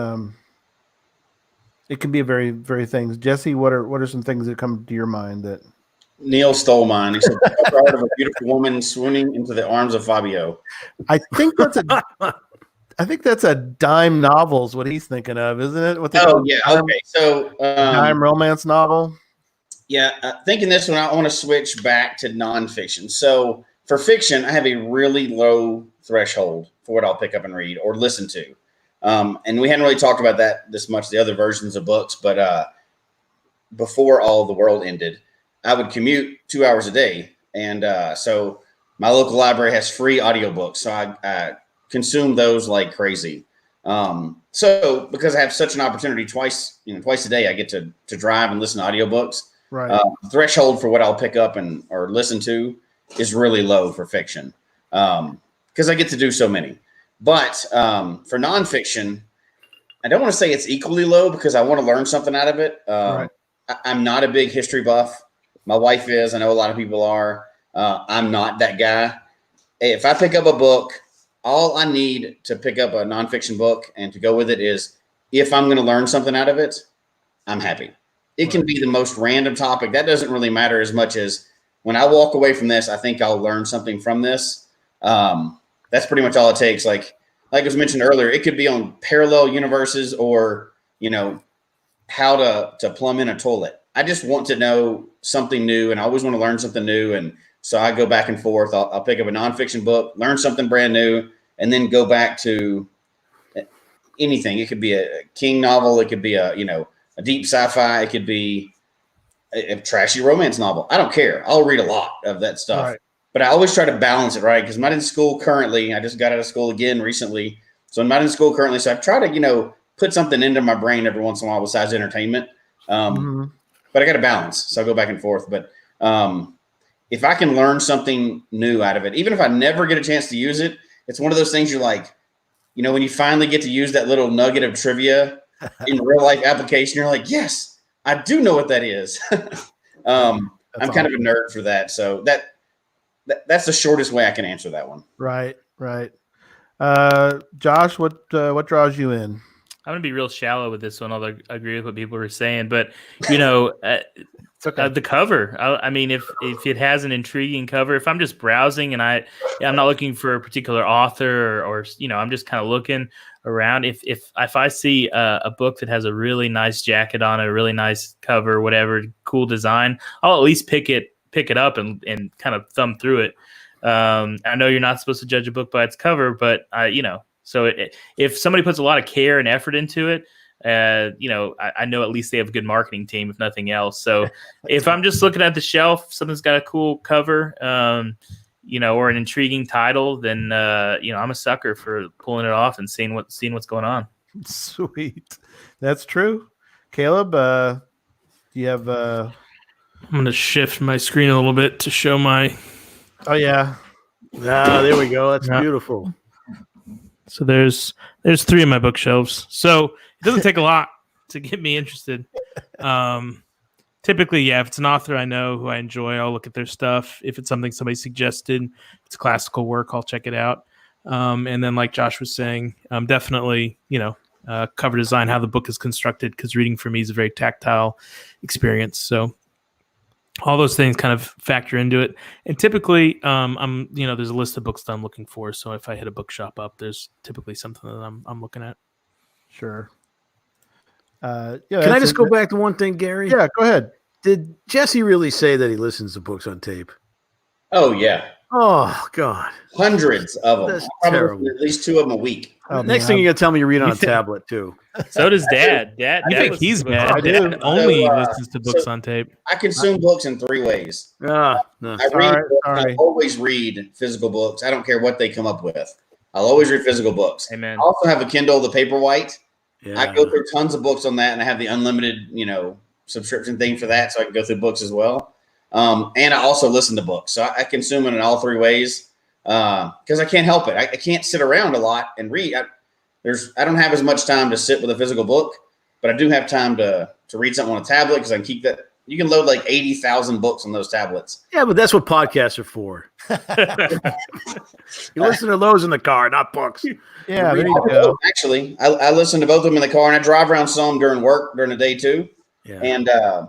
it can be a very, very things. Jesse, what are some things that come to your mind that Neil stole mine. He said, "The heart of a beautiful woman swooning into the arms of Fabio." I think that's a dime novel is what he's thinking of, isn't it? What they call yeah. dime, Okay. So dime romance novel. Yeah, thinking this one, I want to switch back to nonfiction. So for fiction, I have a really low threshold for what I'll pick up and read or listen to. And we hadn't really talked about that this much, the other versions of books, but before all the world ended, I would commute 2 hours a day. And so my local library has free audiobooks. So I consume those like crazy. So because I have such an opportunity twice a day, I get to drive and listen to audiobooks. Right. Threshold for what I'll pick up or listen to is really low for fiction because I get to do so many. But for nonfiction, I don't want to say it's equally low because I want to learn something out of it. Right. I'm not a big history buff. My wife is. I know a lot of people are. I'm not that guy. If I pick up a book, all I need to pick up a nonfiction book and to go with it is if I'm going to learn something out of it, I'm happy. It can be the most random topic. That doesn't really matter as much as when I walk away from this, I think I'll learn something from this. That's pretty much all it takes. Like was mentioned earlier, it could be on parallel universes or, how to plumb in a toilet. I just want to know something new and I always want to learn something new. And so I go back and forth. I'll pick up a nonfiction book, learn something brand new, and then go back to anything. It could be a King novel. It could be a deep sci-fi. It could be a trashy romance novel. I don't care. I'll read a lot of that stuff. Right. But I always try to balance it, right? Because I'm not in school currently. I just got out of school again recently. So I'm not in school currently. So I try to, put something into my brain every once in a while besides entertainment. But I got to balance. So I go back and forth. But if I can learn something new out of it, even if I never get a chance to use it, it's one of those things you're like, when you finally get to use that little nugget of trivia in real life application, you're like, yes, I do know what that is. I'm kind of a nerd for that. So that's the shortest way I can answer that one. Right. Josh, what draws you in? I'm going to be real shallow with this one, although I agree with what people were saying. But, it's okay. The cover, I mean, if it has an intriguing cover, if I'm just browsing and I'm not looking for a particular author or I'm just kind of looking around. If I see a book that has a really nice jacket on it, a really nice cover, whatever, cool design, I'll at least pick it up and kind of thumb through it. I know you're not supposed to judge a book by its cover, but so if somebody puts a lot of care and effort into it, I know at least they have a good marketing team, if nothing else. So if I'm just looking at the shelf, something's got a cool cover, or an intriguing title, then I'm a sucker for pulling it off and seeing what's going on. Sweet, that's true. Caleb, do you have? I'm going to shift my screen a little bit to show my. Oh yeah. There we go. That's beautiful. So there's 3 of my bookshelves. So it doesn't take a lot to get me interested. Typically, if it's an author I know who I enjoy, I'll look at their stuff. If it's something somebody suggested, if it's classical work, I'll check it out. And then, like Josh was saying, definitely, cover design, how the book is constructed, because reading for me is a very tactile experience. So all those things kind of factor into it. And typically, there's a list of books that I'm looking for. So if I hit a bookshop up, there's typically something that I'm looking at. Sure. Can I just go back to one thing, Gary? Yeah, go ahead. Did Jesse really say that he listens to books on tape? Oh, yeah. Oh, God. Hundreds of them. That's probably terrible. At least 2 of them a week. Next thing you got to tell me, you read on a tablet, too. So does Dad. I think he's bad. I do. Dad only listens to books on tape. I consume books in 3 ways. No. I read books. I always read physical books. I don't care what they come up with. I'll always read physical books. Amen. I also have a Kindle, the Paperwhite. Yeah. I go through tons of books on that, and I have the unlimited, subscription thing for that, so I can go through books as well. And I also listen to books. So I consume it in all 3 ways because I can't help it. I can't sit around a lot and read. I don't have as much time to sit with a physical book. but I do have time to read something on a tablet because I can keep that. You can load like 80,000 books on those tablets. Yeah, but that's what podcasts are for. You listen to those in the car, not books. Yeah, there you go. Actually, I listen to both of them in the car, and I drive around some during work during the day too. Yeah. And I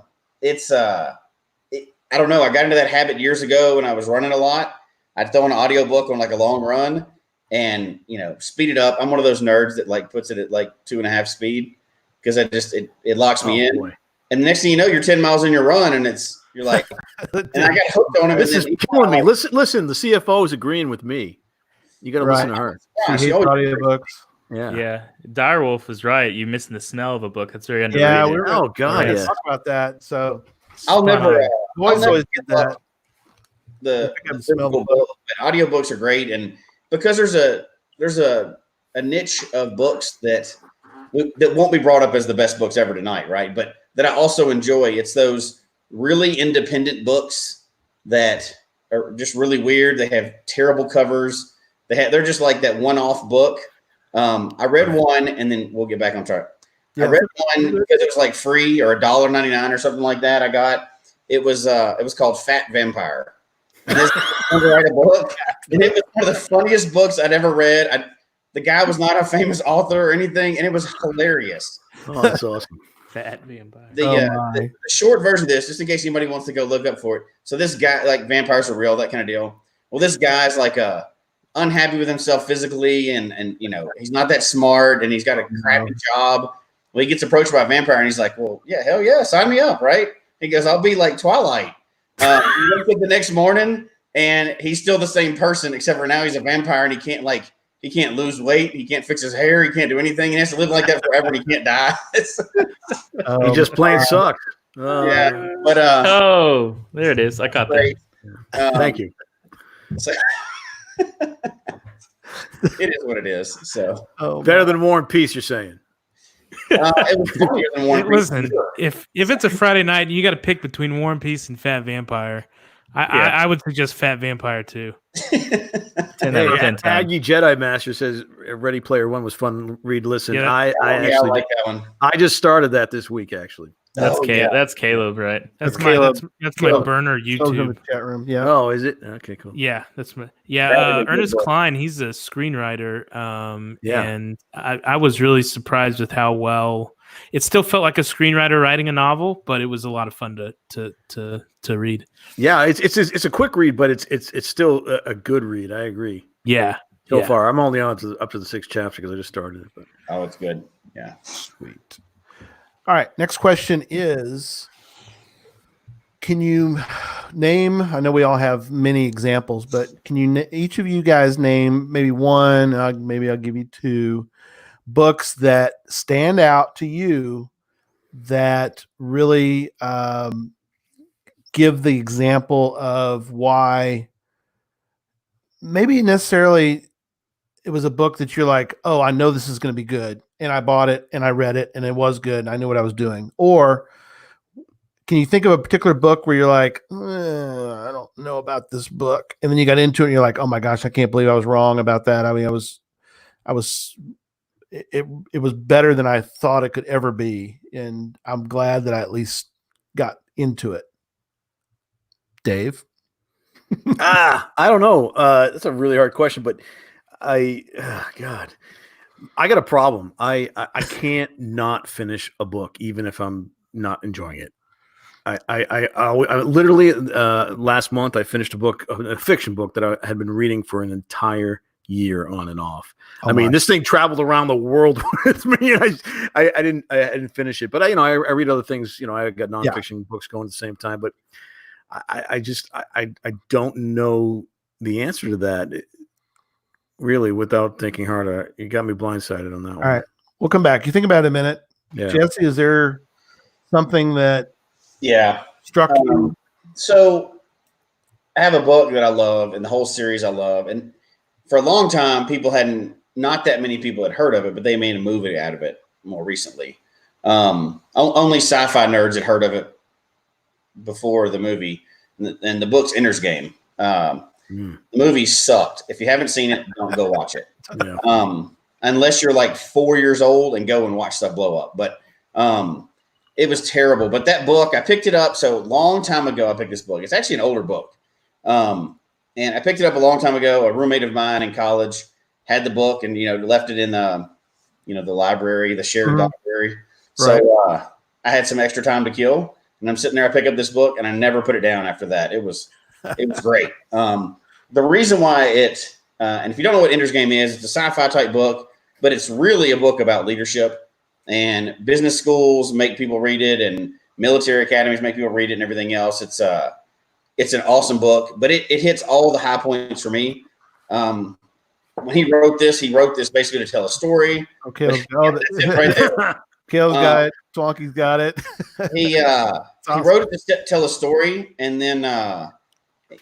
don't know. I got into that habit years ago when I was running a lot. I'd throw an audiobook on like a long run and, speed it up. I'm one of those nerds that like puts it at like 2.5 speed because it locks me in. Boy. And the next thing you know, you're 10 miles in your run and you're like, and I got hooked on it. This is killing me. Listen, the CFO is agreeing with me. You got to listen to her. She hates audiobooks. Yeah. Direwolf was right. You're missing the smell of a book. That's very underrated. Yeah, oh god, yeah. Talk about that. So I'll never always get that. The physical book. Audiobooks are great, and because there's a niche of books that won't be brought up as the best books ever tonight, right? But that I also enjoy. It's those really independent books that are just really weird. They have terrible covers. They're just like that one-off book. I read one, and then we'll get back on track. Yeah. I read one because it was like free or $1.99 or something like that. It was called Fat Vampire. And this to write a book, and it was one of the funniest books I'd ever read. The guy was not a famous author or anything, and it was hilarious. Oh, that's awesome. Fat Vampire. The short version of this, just in case anybody wants to go look up for it. So this guy, like vampires are real, that kind of deal. Well, this guy's like unhappy with himself physically, and he's not that smart, and he's got a crappy job. Well, he gets approached by a vampire, and he's like, "Well, yeah, hell yeah, sign me up, right?" He goes, "I'll be like Twilight." He wakes up the next morning, and he's still the same person, except for now he's a vampire, and he can't lose weight, he can't fix his hair, he can't do anything. He has to live like that forever, and he can't die. He just plain sucks. Yeah, but there it is. I got that. Thank you. So, it is what it is. So better than War and Peace, you're saying? It was funnier than War and Peace. Listen, if it's a Friday night, you got to pick between War and Peace and Fat Vampire. I would suggest Fat Vampire too. 10 out of 10 times. Aggie Jedi Master says Ready Player One was fun. Read, listen. Yeah, I actually like that one. I just started that this week actually. That's Caleb, right? That's Caleb. That's my burner YouTube. In the chat room. Yeah. Oh, is it? Okay, cool. Yeah, that's my Ernest Cline. He's a screenwriter. And I was really surprised with how well it still felt like a screenwriter writing a novel, but it was a lot of fun to read. Yeah, it's a quick read, but it's still a good read. I agree. Yeah. So far, I'm only up to the 6th chapter because I just started it. But. Oh, it's good. Yeah. Sweet. All right. Next question is, can you name, I know we all have many examples, but can you each of you guys name maybe one, maybe I'll give you two books that stand out to you that really give the example of why maybe necessarily it was a book that you're like, oh, I know this is going to be good. And I bought it and I read it and it was good. And I knew what I was doing. Or can you think of a particular book where you're like, I don't know about this book. And then you got into it and you're like, oh my gosh, I can't believe I was wrong about that. I mean, it was better than I thought it could ever be. And I'm glad that I at least got into it. Dave? I don't know. That's a really hard question, but God, I got a problem. I can't not finish a book, even if I'm not enjoying it. I literally last month I finished a fiction book that I had been reading for an entire year on and off. I mean, this thing traveled around the world with me. And I didn't finish it, but I read other things. I got nonfiction books going at the same time, but I don't know the answer to that really without thinking harder. You got me blindsided on that one. All right, we'll come back. You think about it a minute. Yeah. Jesse, is there something that struck you? So I have a book that I love and the whole series I love. And for a long time, not that many people had heard of it, but they made a movie out of it more recently. Only sci-fi nerds had heard of it before the movie. And the book's Ender's Game. The movie sucked. If you haven't seen it, don't go watch it. Yeah. Unless you're like 4 years old and go and watch stuff blow up. But It was terrible. But that book, I picked it up. So long time ago, I picked this book. It's actually an older book. And I picked it up a long time ago. A roommate of mine in college had the book and, left it in the library, the shared library. Right. So I had some extra time to kill and I'm sitting there, I pick up this book and I never put it down after that. It was great. The reason why and if you don't know what Ender's Game is, it's a sci-fi type book, but it's really a book about leadership, and business schools make people read it and military academies make people read it and everything else. It's an awesome book, but it hits all the high points for me. When he wrote this basically to tell a story. Okay. That's it right there. Kale's got it. Swanky's got it. He wrote it to tell a story, and then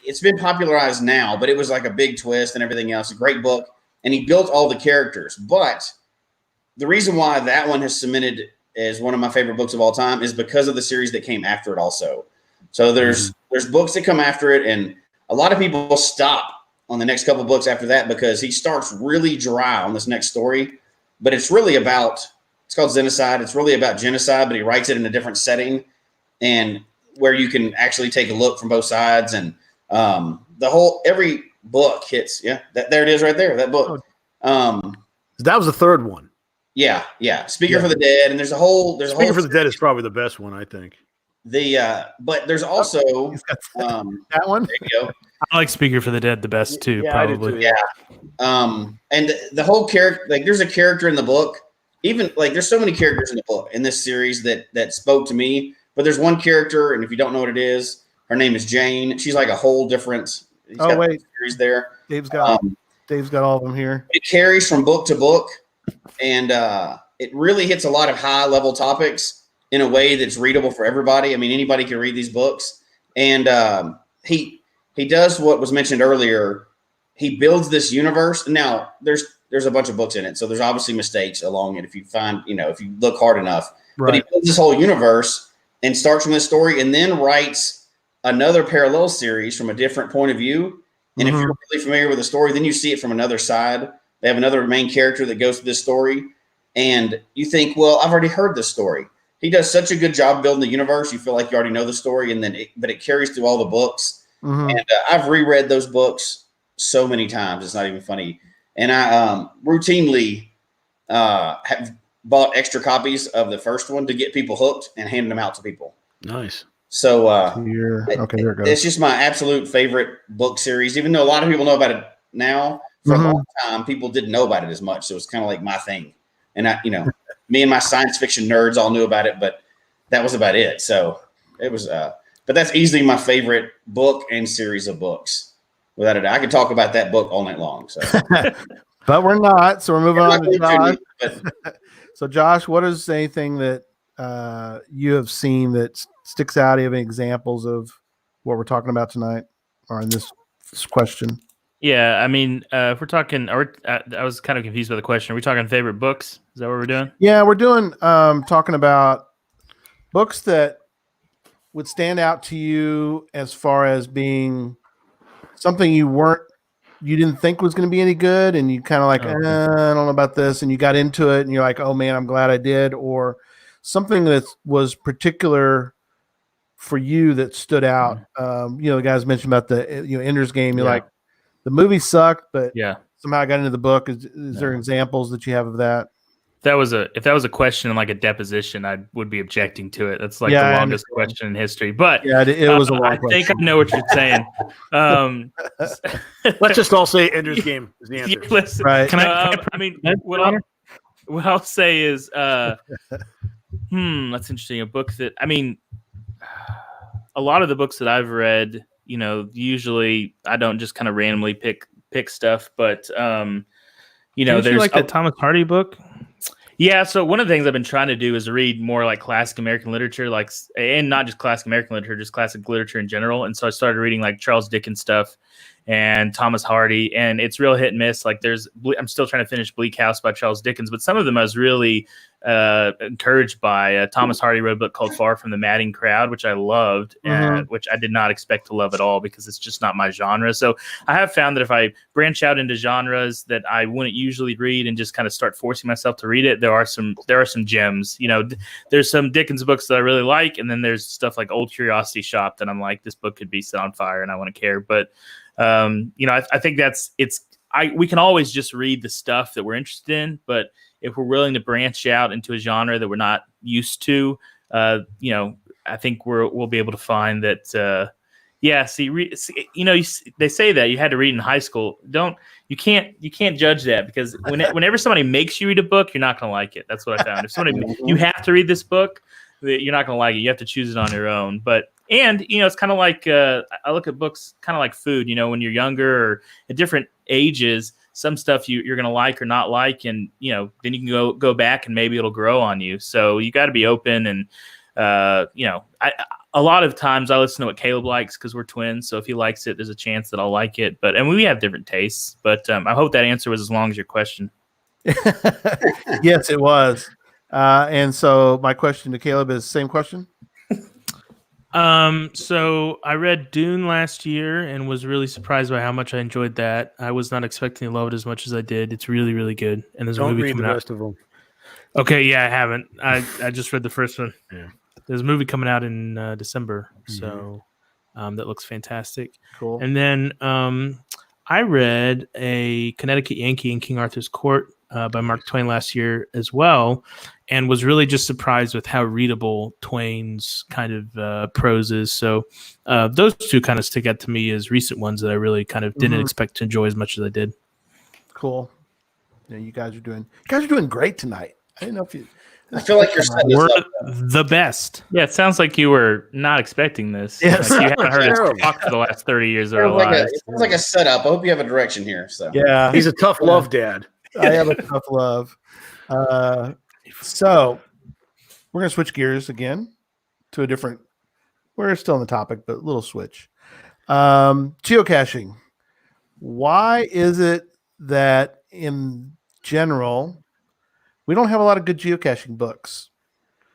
it's been popularized now, but it was like a big twist and everything else. A great book, and he built all the characters. But the reason why that one has cemented as one of my favorite books of all time is because of the series that came after it also. So there's books that come after it, and a lot of people stop on the next couple of books after that because he starts really dry on this next story. But it's really about, it's called Genocide. It's really about genocide, but he writes it in a different setting and where you can actually take a look from both sides. And every book hits. Yeah, there it is right there, that book. That was the third one. Yeah. Speaker for the Dead. And there's a whole Speaker for the Dead is probably the best one, I think. But there's also that one. There you go. I like Speaker for the Dead the best too, probably. Yeah. And the whole character, like there's a character in the book, even like there's so many characters in the book in this series that spoke to me. But there's one character, and if you don't know what it is, her name is Jane. She's like a whole different. Series there. Dave's got all of them here. It carries from book to book, and it really hits a lot of high level topics in a way that's readable for everybody. I mean, anybody can read these books. And he does what was mentioned earlier. He builds this universe. Now, there's a bunch of books in it, so there's obviously mistakes along it if you find, if you look hard enough. Right. But he builds this whole universe and starts from this story and then writes another parallel series from a different point of view. And if you're really familiar with the story, then you see it from another side. They have another main character that goes to this story. And you think, well, I've already heard this story. He does such a good job building the universe. You feel like you already know the story, but it carries through all the books. And I've reread those books so many times. It's not even funny. And I routinely have bought extra copies of the first one to get people hooked and handed them out to people. Nice. So here it goes. It's just my absolute favorite book series, even though a lot of people know about it now. For a long time, people didn't know about it as much. So it's kind of like my thing. And me and my science fiction nerds all knew about it, but that was about it. So it was, but that's easily my favorite book and series of books. Without a doubt, I could talk about that book all night long. So, but we're not. So we're moving on to Josh. So, Josh, what is anything that you have seen that sticks out? Do you have any examples of what we're talking about tonight, or in this question? Yeah, I mean, if we're talking, I was kind of confused by the question. Are we talking favorite books? Is that what we're doing? Yeah, we're doing talking about books that would stand out to you as far as being something you didn't think was going to be any good, and you kind of like, I don't know about this, and you got into it, and you're like, oh man, I'm glad I did, or something that was particular for you that stood out. The guys mentioned about the Ender's Game. You're like, the movie sucked, but somehow I got into the book. Is there examples that you have of that? If that was a question in like a deposition, I would be objecting to it. That's like the longest question in history. But it was a long question. I think I know what you're saying. Let's just all say Ender's Game is the answer. Listen, right? I mean, what I'll say is, that's interesting. A book that a lot of the books that I've read, usually I don't just kind of randomly pick stuff, but there's like that Thomas Hardy book. Yeah, so one of the things I've been trying to do is read more like classic American literature, and not just classic American literature, just classic literature in general. And so I started reading like Charles Dickens stuff, and Thomas Hardy, and it's real hit and miss. Like I'm still trying to finish Bleak House by Charles Dickens, but some of them I was really encouraged by. Thomas Hardy wrote a book called Far from the Madding Crowd, which I loved, and which I did not expect to love at all because it's just not my genre. So I have found that if I branch out into genres that I wouldn't usually read and just kind of start forcing myself to read it, there are some gems. You know, there's some Dickens books that I really like, and then there's stuff like Old Curiosity Shop that I'm like, this book could be set on fire and I want to care. But you know, I think we can always just read the stuff that we're interested in, but if we're willing to branch out into a genre that we're not used to, you know, I think we'll be able to find that. You know, they say that you had to read in high school. You can't judge that, because whenever somebody makes you read a book, you're not going to like it. That's what I found. If somebody you have to read this book, you're not going to like it. You have to choose it on your own. And you know, it's kind of like I look at books kind of like food. You know, when you're younger or at different ages, some stuff you're going to like or not like, and you know, then you can go back and maybe it'll grow on you. So you got to be open. And you know, a lot of times I listen to what Caleb likes because we're twins. So if he likes it, there's a chance that I'll like it. And we have different tastes. But I hope that answer was as long as your question. Yes, it was. And so my question to Caleb is same question. So I read Dune last year and was really surprised by how much I enjoyed that. I was not expecting to love it as much as I did. It's really, really good. And there's a movie coming out. Rest of them. Okay, yeah, I haven't. I just read the first one. Yeah. There's a movie coming out in December, so that looks fantastic. Cool. And then I read a Connecticut Yankee in King Arthur's Court by Mark Twain last year as well, and was really just surprised with how readable Twain's kind of prose is. So those two kind of stick out to me as recent ones that I really kind of didn't expect to enjoy as much as I did. Cool. Yeah, you guys are doing great tonight. I didn't know if you. I feel like you're setting us up. The best. Yeah, it sounds like you were not expecting this. Yes. Like you haven't heard us talk for the last 30 years of our lives. It sounds like a setup. I hope you have a direction here. So yeah, he's a tough love dad. I have a tough love. So we're gonna switch gears again to a different. We're still on the topic, but a little switch. Geocaching. Why is it that in general we don't have a lot of good geocaching books?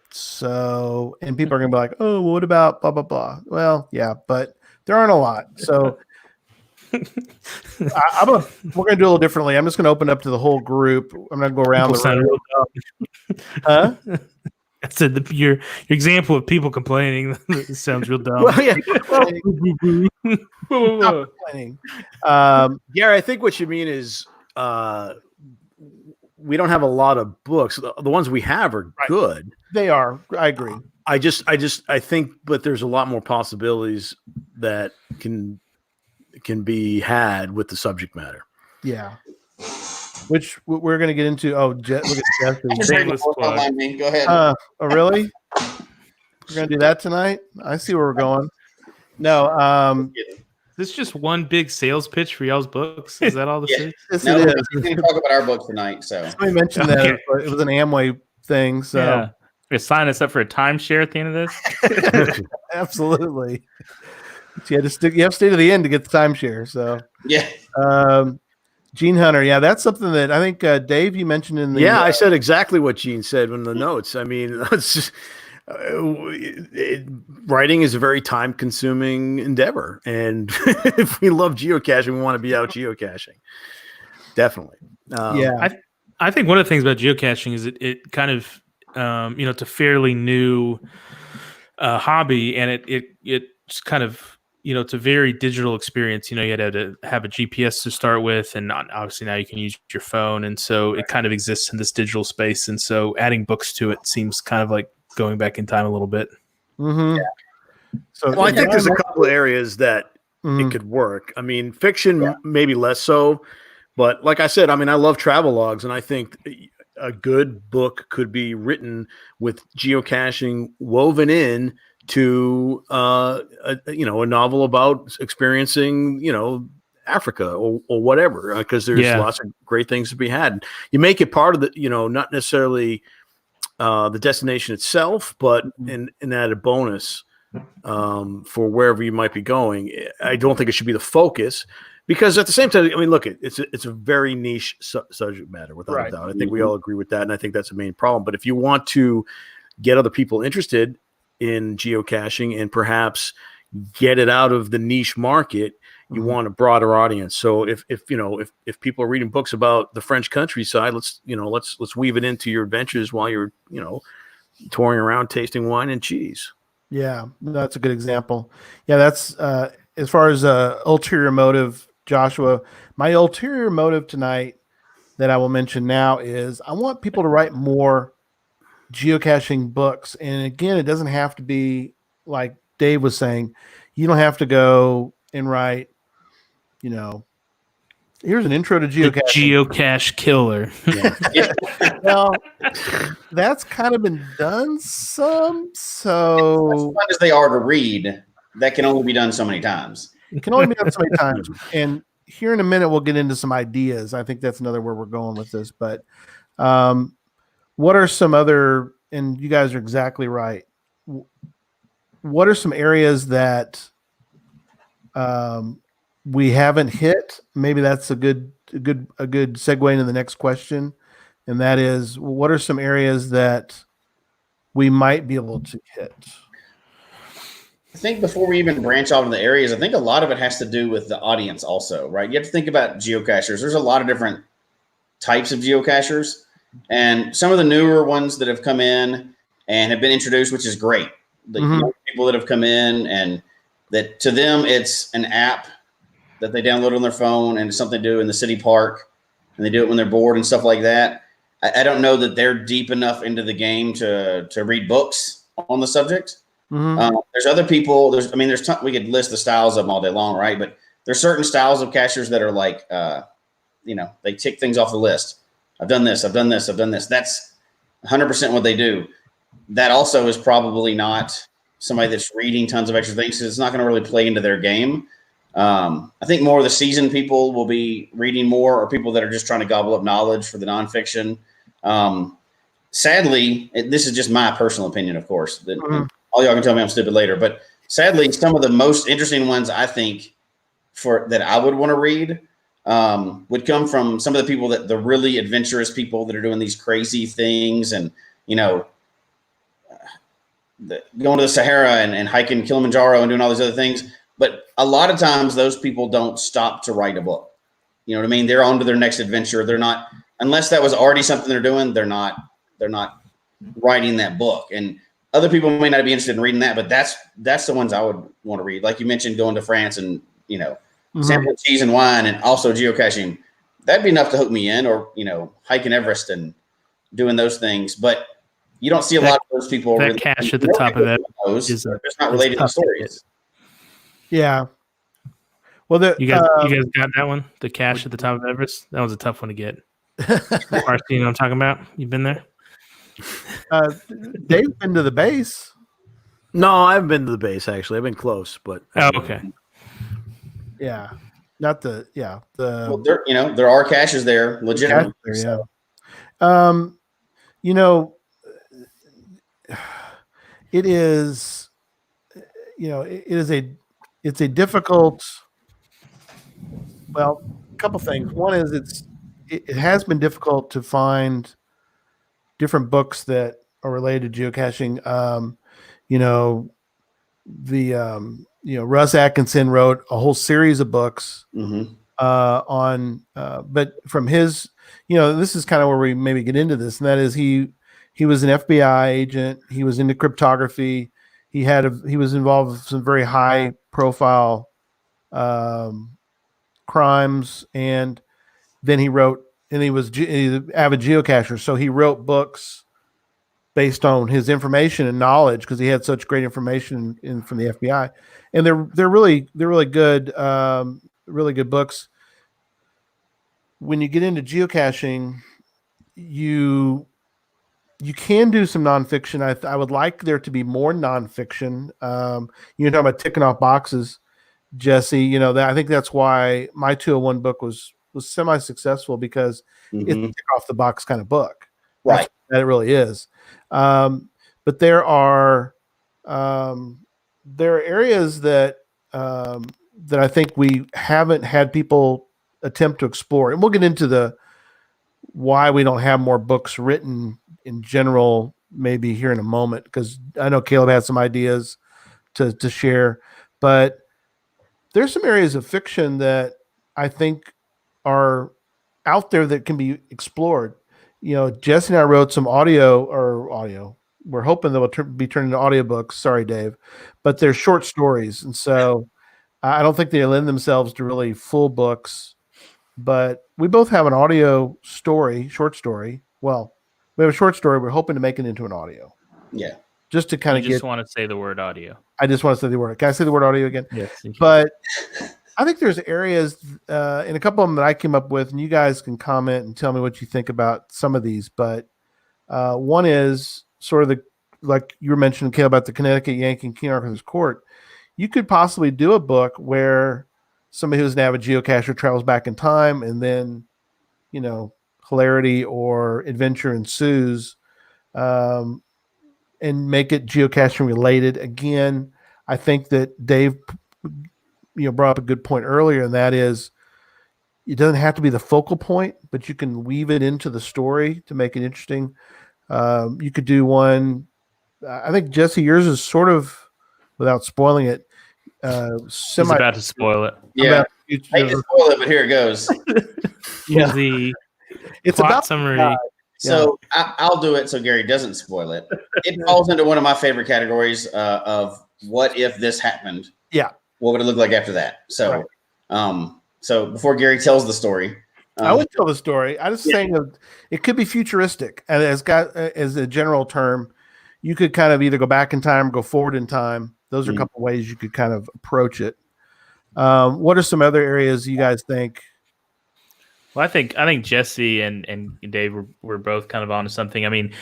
So, and people are going to be like, oh, well, what about blah, blah, blah. Well, yeah, but there aren't a lot. So we're going to do a little differently. I'm just going to open up to the whole group. I'm going to go around the room. Huh? I said your example of people complaining sounds real dumb. Well, yeah. Not complaining. Gary, I think what you mean is we don't have a lot of books. The ones we have are good. They are. I agree. I think, but there's a lot more possibilities that can be had with the subject matter. Yeah. Which we're going to get into. Oh, look at Jeff. Go ahead. Oh, really? We're going to do that tonight? I see where we're going. No. This is just one big sales pitch for y'all's books. Is that all this is? Yes, no, it is. We're going to talk about our book tonight. So somebody mentioned that it was an Amway thing. So yeah. You're signing us up for a timeshare at the end of this? Absolutely. But you have to stay to the end to get the timeshare. So yeah. Gene Hunter. Yeah, that's something that I think Dave, you mentioned in the. Yeah, I said exactly what Gene said in the notes. I mean, it's just, writing is a very time-consuming endeavor, and if we love geocaching, we want to be out geocaching. Definitely. I think one of the things about geocaching is it kind of it's a fairly new hobby, and it's kind of it's a very digital experience. You had to have a GPS to start with, and obviously now you can use your phone, and so it kind of exists in this digital space. And so adding books to it seems kind of like going back in time a little bit. Mm-hmm. Yeah. So I think there's a couple of areas that it could work. I mean, fiction maybe less so, but like I said, I mean, I love travel logs, and I think a good book could be written with geocaching woven in to a novel about experiencing Africa or whatever, because there's lots of great things to be had. You make it part of the not necessarily the destination itself, but in added bonus for wherever you might be going. I don't think it should be the focus, Because at the same time, I mean, look, it's a very niche subject matter, without a doubt. I think we all agree with that, and I think that's the main problem. But if you want to get other people interested in geocaching and perhaps get it out of the niche market, you want a broader audience. So if people are reading books about the French countryside, let's weave it into your adventures while you're touring around tasting wine and cheese. Yeah, that's a good example. Yeah, that's as far as ulterior motive, Joshua. My ulterior motive tonight that I will mention now is I want people to write more geocaching books. And again, it doesn't have to be like Dave was saying. You don't have to go and write, here's an intro to geocaching. Geocache killer. Well, that's kind of been done some. So as fun as they are to read, that can only be done so many times. It can only be done so many times. And here in a minute, we'll get into some ideas. I think that's another where we're going with this. But what are some other, and you guys are exactly right. What are some areas that we haven't hit? Maybe that's a good segue into the next question. And that is, what are some areas that we might be able to hit? I think before we even branch off into the areas, I think a lot of it has to do with the audience also, right? You have to think about geocachers. There's a lot of different types of geocachers, and some of the newer ones that have come in and have been introduced, which is great. The young people that have come in, and that to them, it's an app that they download on their phone and it's something to do in the city park, and they do it when they're bored and stuff like that. I don't know that they're deep enough into the game to read books on the subject. There's other people. We could list the styles of them all day long, right? But there's certain styles of cachers that are like, they tick things off the list. I've done this. I've done this. I've done this. That's 100% what they do. That also is probably not somebody that's reading tons of extra things, because it's not going to really play into their game. I think more of the seasoned people will be reading more, or people that are just trying to gobble up knowledge for the nonfiction. Sadly, this is just my personal opinion, of course. All y'all can tell me I'm stupid later, but sadly, some of the most interesting ones I think that I would want to read would come from some of the people the really adventurous people that are doing these crazy things, and going to the Sahara and hiking Kilimanjaro and doing all these other things. But a lot of times those people don't stop to write a book. You know what I mean? They're on to their next adventure. They're not, unless that was already something they're doing, they're not writing that book. And other people may not be interested in reading that, but that's the ones I would want to read. Like you mentioned, going to France and, sampling cheese and wine, and also geocaching. That'd be enough to hook me in, or, hiking Everest and doing those things. But you don't see a lot of those people. That cache at the top of that is not related to stories. Yeah. Well, you guys got that one? The cache at the top of Everest? That was a tough one to get. Marcy, you know what I'm talking about? You've been there? Dave's been to the base. No, I haven't been to the base, actually. I've been close, but okay. Yeah. Not the well, there are caches there, legitimately. Yeah. It is, it's a difficult, well, a couple things. One is it has been difficult to find different books that are related to geocaching. Russ Atkinson wrote a whole series of books but from his, this is kind of where we maybe get into this, and that is he was an FBI agent. He was into cryptography. He was involved with some very high profile crimes, and then he wrote, and he's an avid geocacher. So he wrote books based on his information and knowledge, because he had such great information from the FBI, and they're really good, really good books. When you get into geocaching, you can do some nonfiction. I would like there to be more nonfiction. You're talking about ticking off boxes, Jesse. I think that's why my 201 book was semi-successful, because it's a tick off the box kind of book. Right. That it really is. But there are areas that that I think we haven't had people attempt to explore. And we'll get into why we don't have more books written in general, maybe here in a moment, because I know Caleb has some ideas to share, but there's some areas of fiction that I think are out there that can be explored. Jesse and I wrote some audio. We're hoping they'll be turned into audiobooks. Sorry, Dave, but they're short stories. And so I don't think they lend themselves to really full books, but we both have an audio short story. Well, we have a short story. We're hoping to make it into an audio. Yeah. Just to kind of just want to say the word audio. I just want to say the word. Can I say the word audio again? Yes. But I think there's areas in a couple of them that I came up with, and you guys can comment and tell me what you think about some of these. But one is sort of like you were mentioning, Caleb, about the Connecticut Yankee and King Arthur's Court. You could possibly do a book where somebody who's an avid geocacher travels back in time, and then, hilarity or adventure ensues, and make it geocaching related. Again, I think that Dave, brought up a good point earlier, and that is, it doesn't have to be the focal point, but you can weave it into the story to make it interesting. You could do one. I think, Jesse, yours is sort of, without spoiling it, He's about to spoil it. Yeah, I hate to spoil it, but here it goes. It's about summary. So I'll do it so Gary doesn't spoil it. It falls into one of my favorite categories of what if this happened? Yeah. What would it look like after that? So, right. So before Gary tells the story, I would tell the story. I was saying it could be futuristic, and as a general term, you could kind of either go back in time or go forward in time. Those are a couple of ways you could kind of approach it. What are some other areas you guys think? Well, I think Jesse and Dave were both kind of onto something. I mean,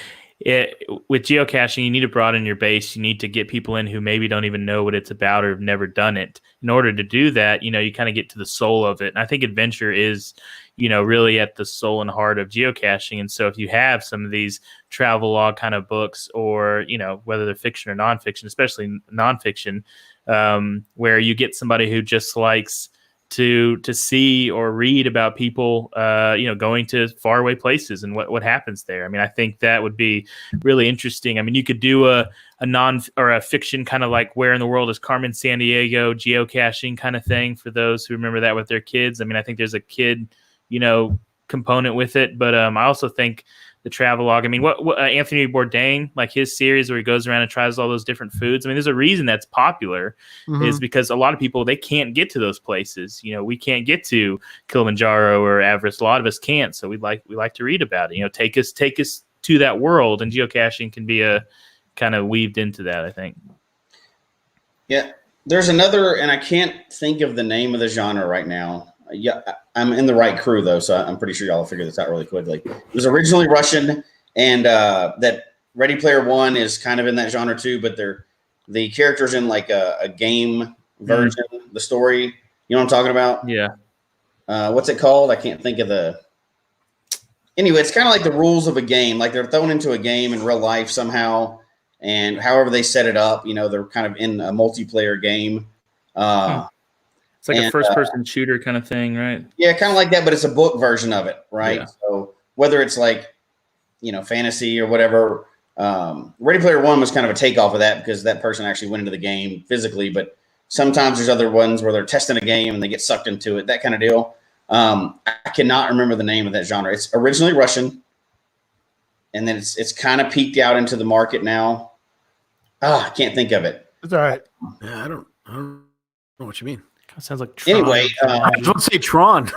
with geocaching, you need to broaden your base. You need to get people in who maybe don't even know what it's about or have never done it. In order to do that, you kind of get to the soul of it. And I think adventure is, really at the soul and heart of geocaching. And so if you have some of these travel log kind of books, or, whether they're fiction or nonfiction, especially nonfiction, where you get somebody who just likes to see or read about people, going to faraway places and what happens there. I mean, I think that would be really interesting. I mean, you could do a non or a fiction kind of like Where in the World is Carmen Sandiego geocaching kind of thing for those who remember that with their kids. I mean, I think there's a kid, component with it, but I also think the travelogue. I mean, what Anthony Bourdain, like his series where he goes around and tries all those different foods. I mean, there's a reason that's popular, is because a lot of people, they can't get to those places. We can't get to Kilimanjaro or Everest. A lot of us can't. So we like to read about it. Take us to that world, and geocaching can be a kind of weaved into that, I think. Yeah, there's another, and I can't think of the name of the genre right now. Yeah, I'm in the right crew though, so I'm pretty sure y'all will figure this out really quickly. It was originally Russian, and that Ready Player One is kind of in that genre too, but the characters in like a game version, the story. You know what I'm talking about? Yeah. What's it called? I can't think of the. Anyway, it's kind of like the rules of a game. Like they're thrown into a game in real life somehow, and however they set it up, they're kind of in a multiplayer game. It's like a first-person shooter kind of thing, right? Yeah, kind of like that, but it's a book version of it, right? Yeah. So whether it's like, fantasy or whatever, Ready Player One was kind of a takeoff of that because that person actually went into the game physically. But sometimes there's other ones where they're testing a game and they get sucked into it, that kind of deal. I cannot remember the name of that genre. It's originally Russian, and then it's kind of peaked out into the market now. I can't think of it. It's all right. Yeah, I don't know what you mean. Sounds like Tron. Anyway, I was going to say Tron.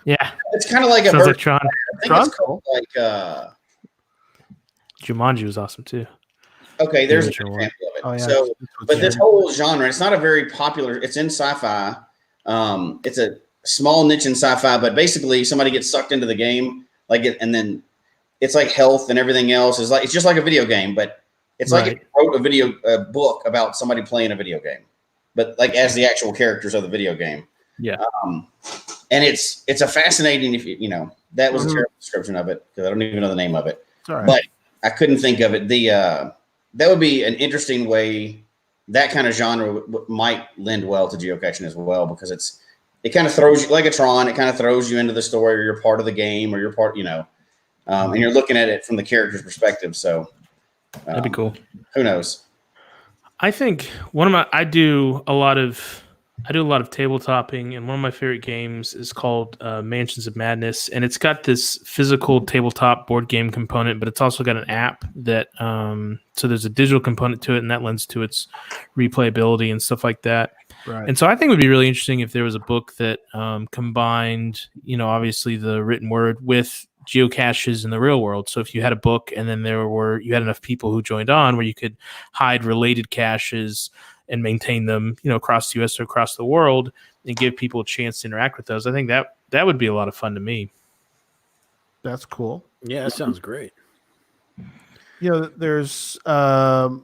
Yeah, it's kind of like sounds like Tron. I think it's called like Jumanji was awesome too. Okay, there's an example of it. Oh, yeah. So, but this whole genre, it's not a very popular. It's in sci-fi. It's a small niche in sci-fi, but basically somebody gets sucked into the game, and then it's like health and everything else is like it's just like a video game, but it's like if you wrote a book about somebody playing a video game, but like as the actual characters of the video game. Yeah. And it's a fascinating, that was a terrible description of it because I don't even know the name of it. Sorry. But I couldn't think of it. That would be an interesting way that kind of genre might lend well to geocaching as well, because it kind of throws you like a Tron. It kind of throws you into the story, or you're part of the game, or you're part, and you're looking at it from the character's perspective. So that'd be cool. Who knows? I think I do a lot of tabletopping, and one of my favorite games is called Mansions of Madness, and it's got this physical tabletop board game component, but it's also got an app that so there's a digital component to it, and that lends to its replayability and stuff like that. Right. And so I think it would be really interesting if there was a book that combined, obviously the written word with geocaches in the real world. So if you had a book and then you had enough people who joined on where you could hide related caches and maintain them, across the US or across the world, and give people a chance to interact with those. I think that would be a lot of fun to me. That's cool. Yeah, that sounds great. There's something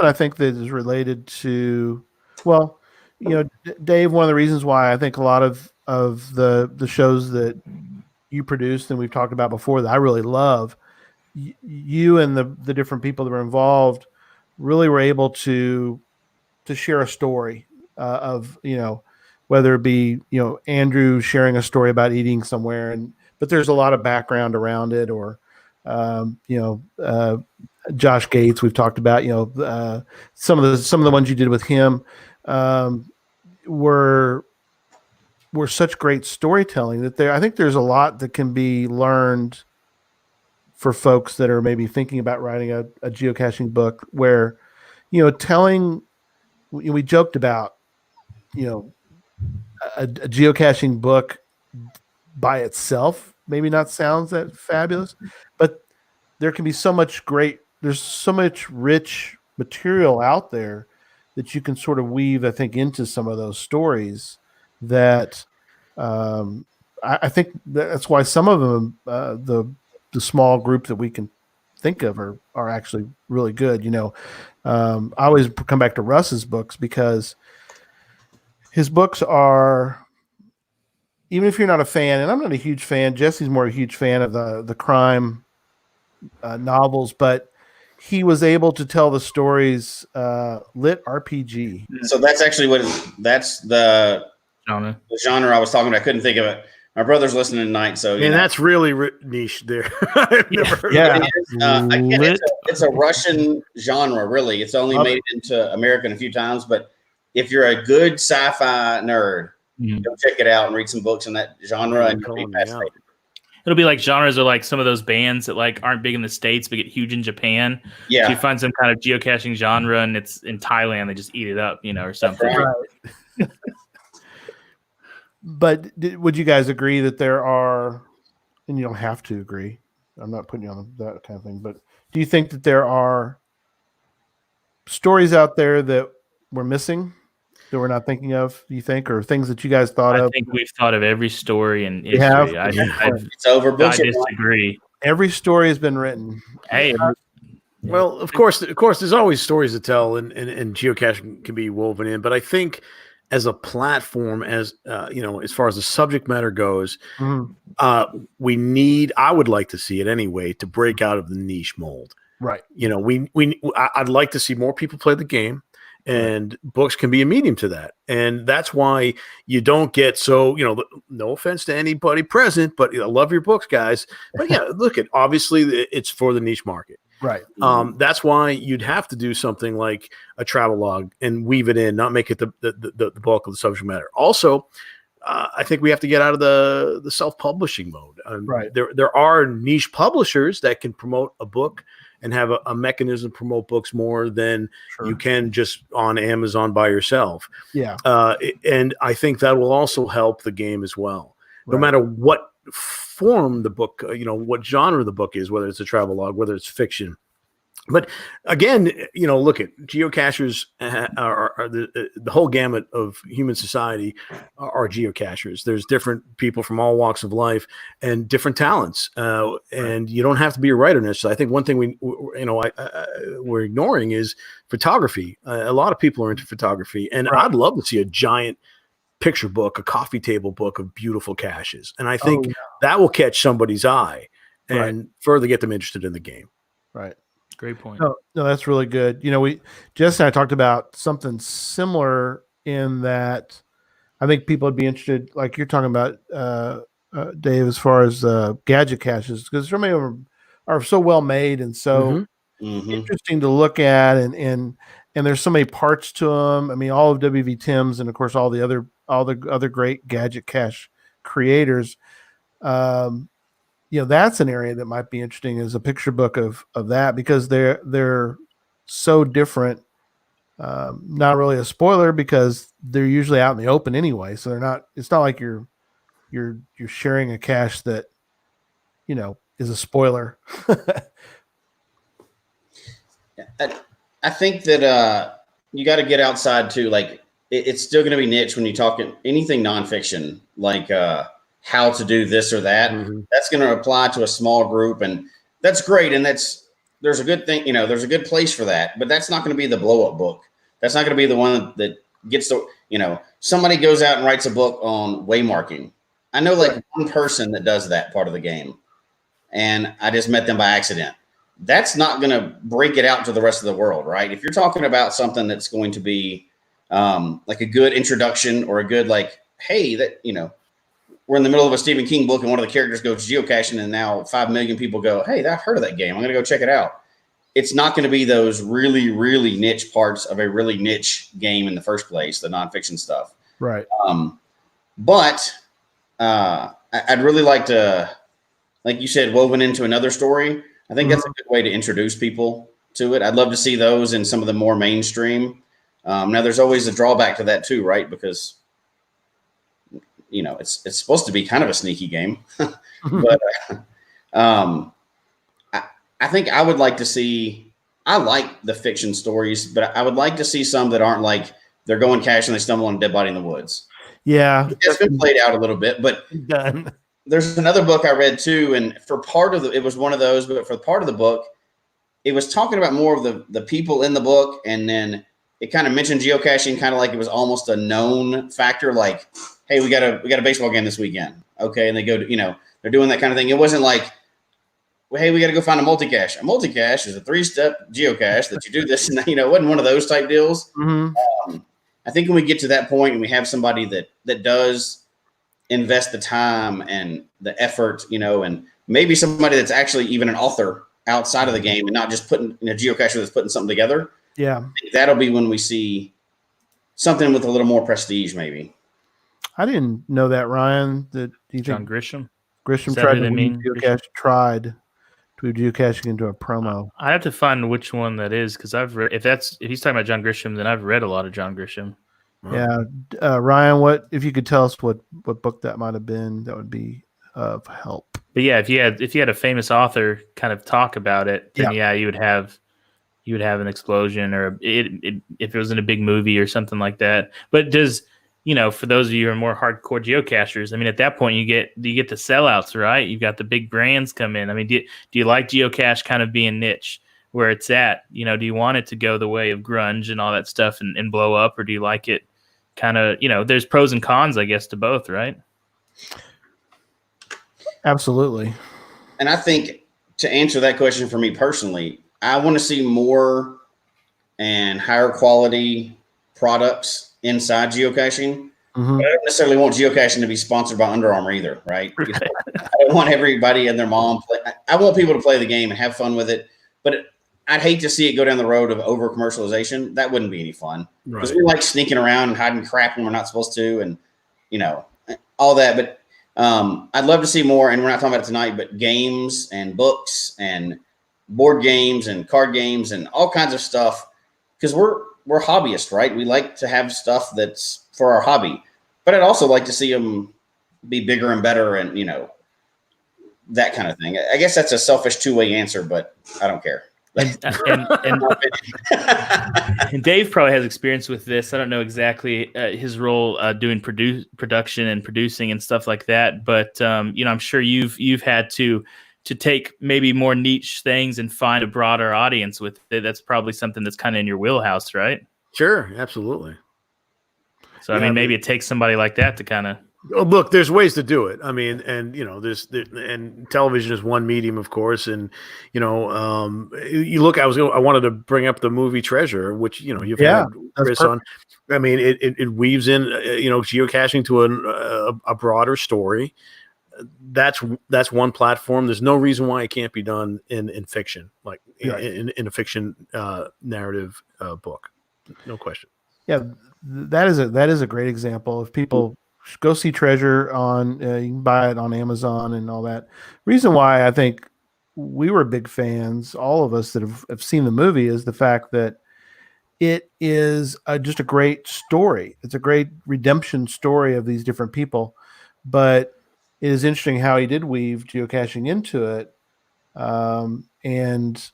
I think that is related to, well, Dave, one of the reasons why I think a lot of the shows that you produced and we've talked about before that I really love, you and the different people that were involved really were able to share a story of, whether it be, Andrew sharing a story about eating somewhere, but there's a lot of background around it, or, Josh Gates, we've talked about, some of the ones you did with him were such great storytelling that I think there's a lot that can be learned for folks that are maybe thinking about writing a geocaching book, where, we joked about, a geocaching book by itself maybe not sounds that fabulous, but there can be there's so much rich material out there that you can sort of weave, I think, into some of those stories that I think that's why some of them, the small group that we can think of are actually really good. I always come back to Russ's books, because his books are, even if you're not a fan, and I'm not a huge fan, Jesse's more a huge fan of the crime novels, but he was able to tell the stories lit RPG. So that's actually that's the genre I was talking about. I couldn't think of it. My brother's listening tonight, so that's really niche there. I've never heard of it. It's a Russian genre, really. It's only made it into American a few times, but if you're a good sci-fi nerd, go check it out and read some books in that genre, and you'll be fascinated. It'll be like genres are like some of those bands that like aren't big in the States but get huge in Japan. Yeah, so you find some kind of geocaching genre and it's in Thailand, they just eat it up, or something. Right. But would you guys agree that there are, and you don't have to agree, I'm not putting you on that kind of thing, but do you think that there are stories out there that we're missing, that we're not thinking of, do you think, or things that you guys thought of? I think we've thought of every story in history. It's over. I disagree. Every story has been written. Hey, well, of course, there's always stories to tell, and geocaching can be woven in. But I think as a platform, as as far as the subject matter goes, I would like to see it anyway, to break out of the niche mold. Right. I'd like to see more people play the game. And books can be a medium to that. And that's why you don't get no offense to anybody present, but I love your books, guys. But yeah, look, obviously it's for the niche market. Right. That's why you'd have to do something like a travel log and weave it in, not make it the bulk of the subject matter. Also, I think we have to get out of the self-publishing mode. Right. There are niche publishers that can promote a book and have a mechanism to promote books more than you can just on Amazon by yourself. Yeah. And I think that will also help the game as well. No matter what form the book, what genre the book is, whether it's a travel log, whether it's fiction. But again, look at geocachers are the whole gamut of human society are geocachers. There's different people from all walks of life and different talents, and you don't have to be a writer necessarily. I think one thing we're ignoring is photography. A lot of people are into photography, and I'd love to see a giant picture book, a coffee table book of beautiful caches, and I think that will catch somebody's eye and further get them interested in the game. Right. Great point. No, that's really good. Jess and I talked about something similar in that I think people would be interested, like you're talking about, Dave, as far as gadget caches, because so many of them are so well made and so interesting to look at, and there's so many parts to them. I mean, all of WV Tim's, and of course all the other great gadget cache creators. That's an area that might be interesting, as a picture book of that, because they're so different. Not really a spoiler because they're usually out in the open anyway, so it's not like you're sharing a cache that is a spoiler. I think that you got to get outside too. Like it's still going to be niche when you talk anything nonfiction, like how to do this or that. That's going to apply to a small group, and that's great. And there's a good thing, there's a good place for that, but that's not going to be the blow up book. That's not going to be the one that gets somebody goes out and writes a book on waymarking. I know one person that does that part of the game, and I just met them by accident. That's not going to break it out to the rest of the world, right? If you're talking about something that's going to be like a good introduction, or a good, hey, that, we're in the middle of a Stephen King book and one of the characters goes geocaching, and now 5 million people go, hey, I've heard of that game. I'm going to go check it out. It's not going to be those really, really niche parts of a really niche game in the first place, the nonfiction stuff. Right. But I'd really like to, like you said, woven into another story. I think that's a good way to introduce people to it. I'd love to see those in some of the more mainstream. Now, there's always a drawback to that too, right? Because it's supposed to be kind of a sneaky game, but I think I would like to see. I like the fiction stories, but I would like to see some that aren't like they're going cache and they stumble on a dead body in the woods. Yeah, it's been played out a little bit, but done. There's another book I read too, and for part of it was one of those, but for part of the book, it was talking about more of the people in the book, and then it kind of mentioned geocaching, kind of like it was almost a known factor, like, hey, we got a baseball game this weekend, okay, and they go to, they're doing that kind of thing. It wasn't like, well, hey, we got to go find a multicache. A multicache is a 3-step geocache that you do this, and it wasn't one of those type deals. I think when we get to that point and we have somebody that does invest the time and the effort, and maybe somebody that's actually even an author outside of the game and not just putting a geocacher that's putting something together. Yeah. I think that'll be when we see something with a little more prestige, maybe. I didn't know that, Ryan, that you John Grisham. Grisham tried to weave geocaching into a promo. I have to find which one that is, because I've read, if he's talking about John Grisham, then I've read a lot of John Grisham. Yeah, Ryan, if you could tell us what book that might have been, that would be of help. But yeah, if you had a famous author kind of talk about it, then you would have an explosion, or if it was in a big movie or something like that. But does for those of you who are more hardcore geocachers, I mean, at that point you get the sellouts, right? You've got the big brands come in. I mean, do you like geocache kind of being niche where it's at? Do you want it to go the way of grunge and all that stuff and blow up, or do you like it kind of, there's pros and cons, I guess, to both, right? Absolutely. And I think to answer that question for me personally, I want to see more and higher quality products inside geocaching. I don't necessarily want geocaching to be sponsored by Under Armour either, right? I don't want everybody and their mom I want people to play the game and have fun with it, but I'd hate to see it go down the road of over commercialization. That wouldn't be any fun, because we like sneaking around and hiding crap when we're not supposed to, and all that. But I'd love to see more, and we're not talking about it tonight, but games and books and board games and card games and all kinds of stuff, because we're hobbyists, right? We like to have stuff that's for our hobby, but I'd also like to see them be bigger and better, and that kind of thing. I guess that's a selfish two-way answer, but I don't care. And Dave probably has experience with this. I don't know exactly his role doing production and producing and stuff like that, but I'm sure you've had to take maybe more niche things and find a broader audience with it. That's probably something that's kind of in your wheelhouse, right? Sure, absolutely. So I mean, maybe it takes somebody like that to kind of Look, there's ways to do it. I mean, and and television is one medium, of course. And you look. I wanted to bring up the movie Treasure, which you've had Chris on. I mean, it weaves in geocaching to a broader story. That's one platform. There's no reason why it can't be done in fiction, like in a fiction narrative book. No question. Yeah, that is a great example. If people go see Treasure on, you can buy it on Amazon and all that. Reason why I think we were big fans, all of us that have seen the movie, is the fact that it is just a great story. It's a great redemption story of these different people, but it is interesting how he did weave geocaching into it, and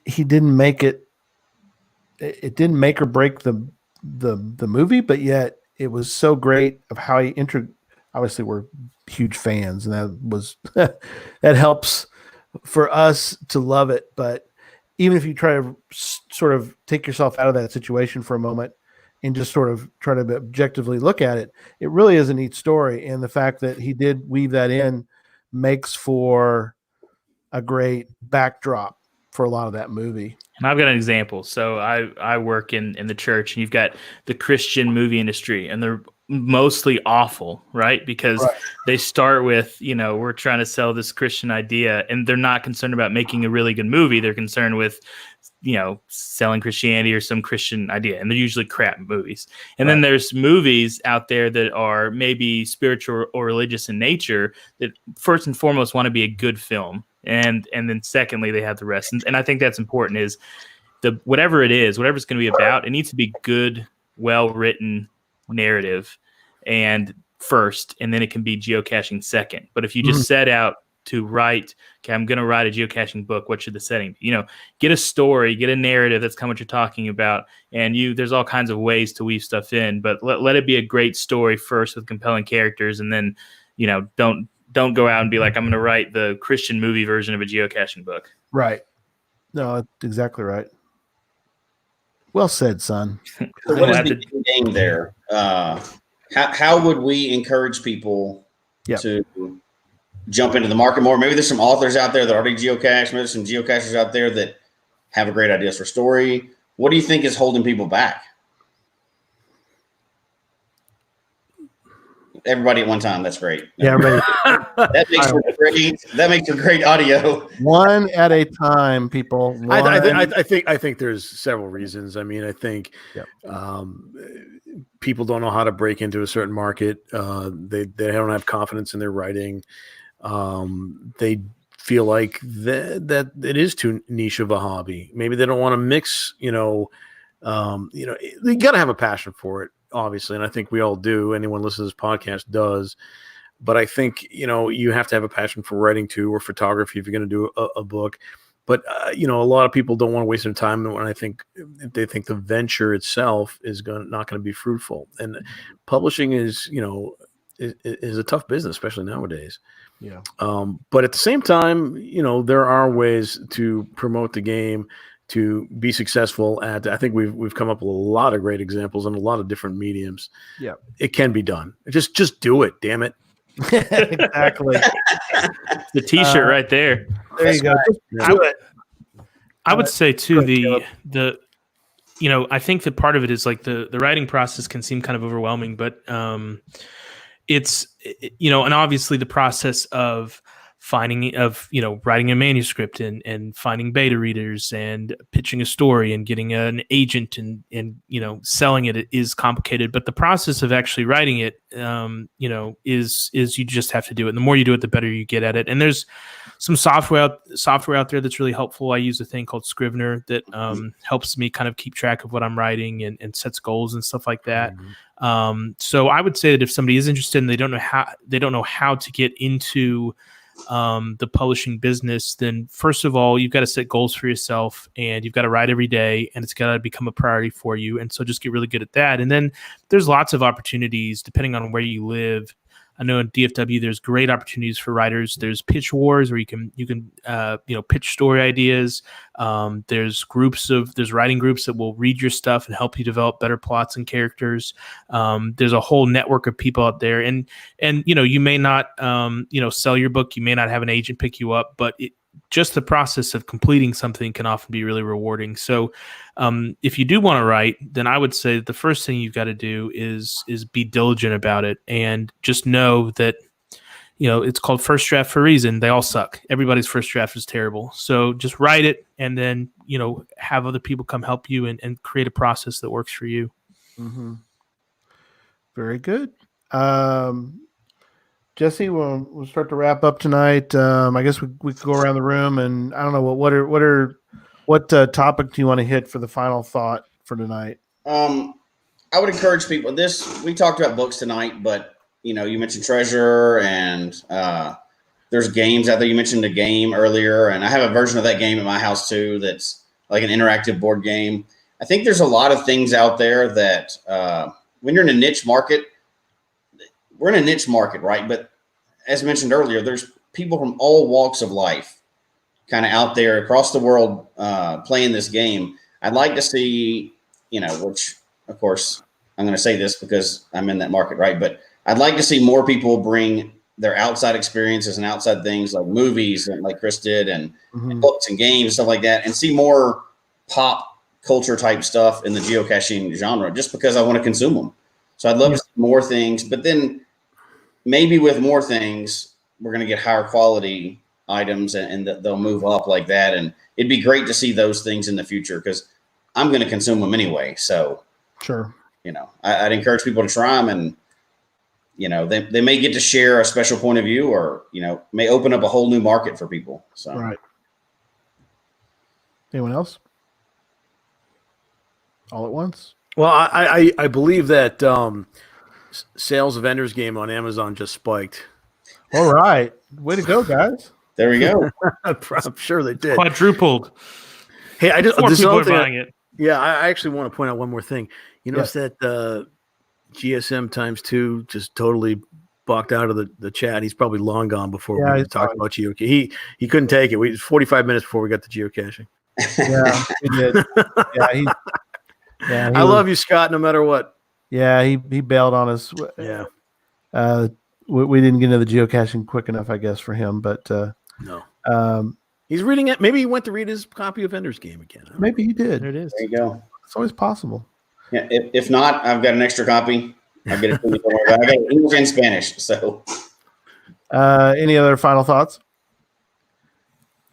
he didn't make it. It didn't make or break the movie, but yet it was so great of how he entered. Obviously, we're huge fans, and that was that helps for us to love it. But even if you try to sort of take yourself out of that situation for a moment and just sort of try to objectively look at it, it really is a neat story. And the fact that he did weave that in makes for a great backdrop for a lot of that movie. And I've got an example. So I work in the church, and you've got the Christian movie industry, and they're mostly awful, right? Because they start with, we're trying to sell this Christian idea, and they're not concerned about making a really good movie. They're concerned with, selling Christianity or some Christian idea. And they're usually crap movies. And then there's movies out there that are maybe spiritual or religious in nature that first and foremost want to be a good film. And then secondly, they have the rest. And I think that's important, is whatever it's going to be about, it needs to be good, well-written narrative and first, and then it can be geocaching second. But if you just set out to write, okay, I'm going to write a geocaching book, what should the setting be? Get a story, get a narrative that's kind of what you're talking about. And there's all kinds of ways to weave stuff in, but let it be a great story first with compelling characters. And then, don't go out and be like, I'm going to write the Christian movie version of a geocaching book. Right. No, that's exactly right. Well said, son. So what is the game there? How would we encourage people to jump into the market more? Maybe there's some authors out there that already geocache. Maybe there's some geocachers out there that have a great ideas for story. What do you think is holding people back? Everybody at one time. That's great. Yeah, everybody. That makes for great audio. One at a time, people. I think there's several reasons. I mean, I think people don't know how to break into a certain market. They don't have confidence in their writing. They feel like that it is too niche of a hobby. Maybe they don't want to mix. They got to have a passion for it, obviously, and I think we all do. Anyone listening to this podcast does. But I think you have to have a passion for writing too, or photography if you're going to do a book. But a lot of people don't want to waste their time when they think the venture itself is not going to be fruitful. And publishing is a tough business, especially nowadays. Yeah. But at the same time, there are ways to promote the game, to be successful at. I think we've come up with a lot of great examples in a lot of different mediums. Yeah, it can be done. Just do it. Damn it. Exactly. The T-shirt right there. There you go. I would say too, I think that part of it is like the writing process can seem kind of overwhelming, but it's and obviously the process of writing a manuscript and finding beta readers and pitching a story and getting an agent and selling it is complicated. But the process of actually writing it, is you just have to do it. And the more you do it, the better you get at it. And there's some software out there that's really helpful. I use a thing called Scrivener that helps me kind of keep track of what I'm writing and sets goals and stuff like that. Mm-hmm. So I would say that if somebody is interested and they don't know how to get into the publishing business, then first of all, you've got to set goals for yourself and you've got to write every day and it's got to become a priority for you. And so just get really good at that. And then there's lots of opportunities depending on where you live I know in DFW there's great opportunities for writers. There's pitch wars where you can pitch story ideas. There's writing groups that will read your stuff and help you develop better plots and characters. There's a whole network of people out there, and you may not sell your book, you may not have an agent pick you up, but just the process of completing something can often be really rewarding. So if you do want to write, then I would say that the first thing you've got to do is be diligent about it, and just know that it's called first draft for a reason. They all suck. Everybody's first draft is terrible. So just write it, and then have other people come help you and create a process that works for you. Mm-hmm. Very good. Jesse, we'll start to wrap up tonight. I guess we could go around the room, and I don't know what topic do you want to hit for the final thought for tonight? I would encourage people. We talked about books tonight, but you mentioned Treasure, and there's games out there. You mentioned a game earlier, and I have a version of that game at my house too. That's like an interactive board game. I think there's a lot of things out there that when you're in a niche market. We're in a niche market, right? But as mentioned earlier, there's people from all walks of life kind of out there across the world playing this game. I'd like to see, which of course I'm going to say this because I'm in that market, right? But I'd like to see more people bring their outside experiences and outside things like movies and like Chris did and books and games, stuff like that, and see more pop culture type stuff in the geocaching genre just because I want to consume them. So I'd love to see more things, but then maybe with more things, we're going to get higher quality items and they'll move up like that. And it'd be great to see those things in the future because I'm going to consume them anyway. So, sure. I'd encourage people to try them and, they may get to share a special point of view or, may open up a whole new market for people. So, right. Anyone else? All at once? Well, I believe that sales of Ender's Game on Amazon just spiked. All right. Way to go, guys. There we go. I'm sure they did. Quadrupled. Hey, More people are buying it. Yeah, I actually want to point out one more thing. You notice that GSM ×2 just totally bucked out of the chat. He's probably long gone before we talked about geocaching. He couldn't take it. We was 45 minutes before we got to geocaching. Yeah, he did. I love you, Scott, no matter what. Yeah, he bailed on us. Yeah. We didn't get into the geocaching quick enough, I guess, for him. But no. He's reading it. Maybe he went to read his copy of Ender's Game again. Maybe he did. There it is. There you go. It's always possible. Yeah. If not, I've got an extra copy. I got it English and Spanish. So, any other final thoughts?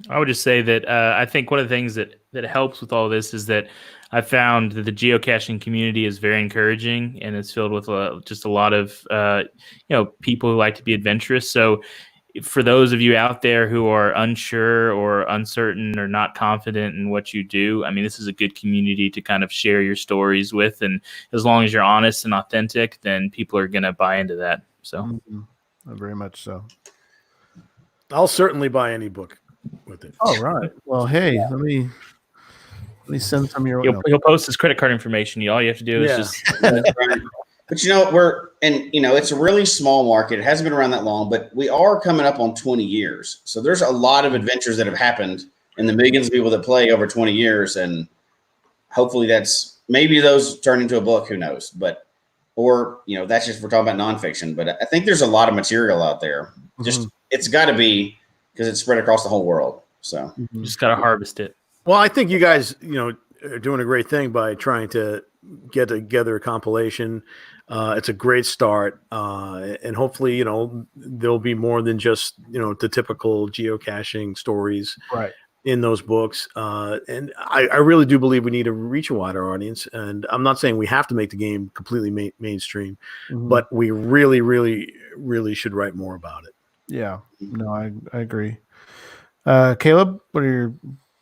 I would just say that I think one of the things that helps with all this is that I found that the geocaching community is very encouraging and it's filled with just a lot of people who like to be adventurous. So for those of you out there who are unsure or uncertain or not confident in what you do, I mean, this is a good community to kind of share your stories with. And as long as you're honest and authentic, then people are going to buy into that. So very much so. I'll certainly buy any book with it. Oh, right. Well, hey, let me send some your way. He'll post his credit card information. All you have to do is just. But it's a really small market. It hasn't been around that long, but we are coming up on 20 years. So there's a lot of adventures that have happened and the millions of people that play over 20 years. And hopefully maybe those turn into a book, who knows, that's just, we're talking about nonfiction, but I think there's a lot of material out there. Just, it's gotta be because it's spread across the whole world. So you just got to harvest it. Well, I think you guys, are doing a great thing by trying to get together a compilation. It's a great start. And hopefully, there'll be more than just, the typical geocaching stories in those books. And I really do believe we need to reach a wider audience. And I'm not saying we have to make the game completely mainstream, but we really, really, really should write more about it. Yeah, no, I agree. Caleb,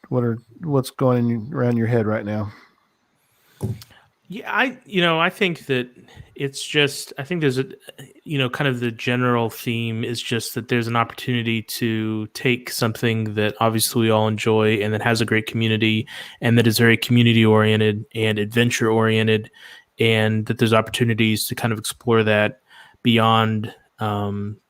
what's going around your head right now? Yeah, I think that it's just, I think there's a, kind of the general theme is just that there's an opportunity to take something that obviously we all enjoy and that has a great community and that is very community oriented and adventure oriented, and that there's opportunities to kind of explore that beyond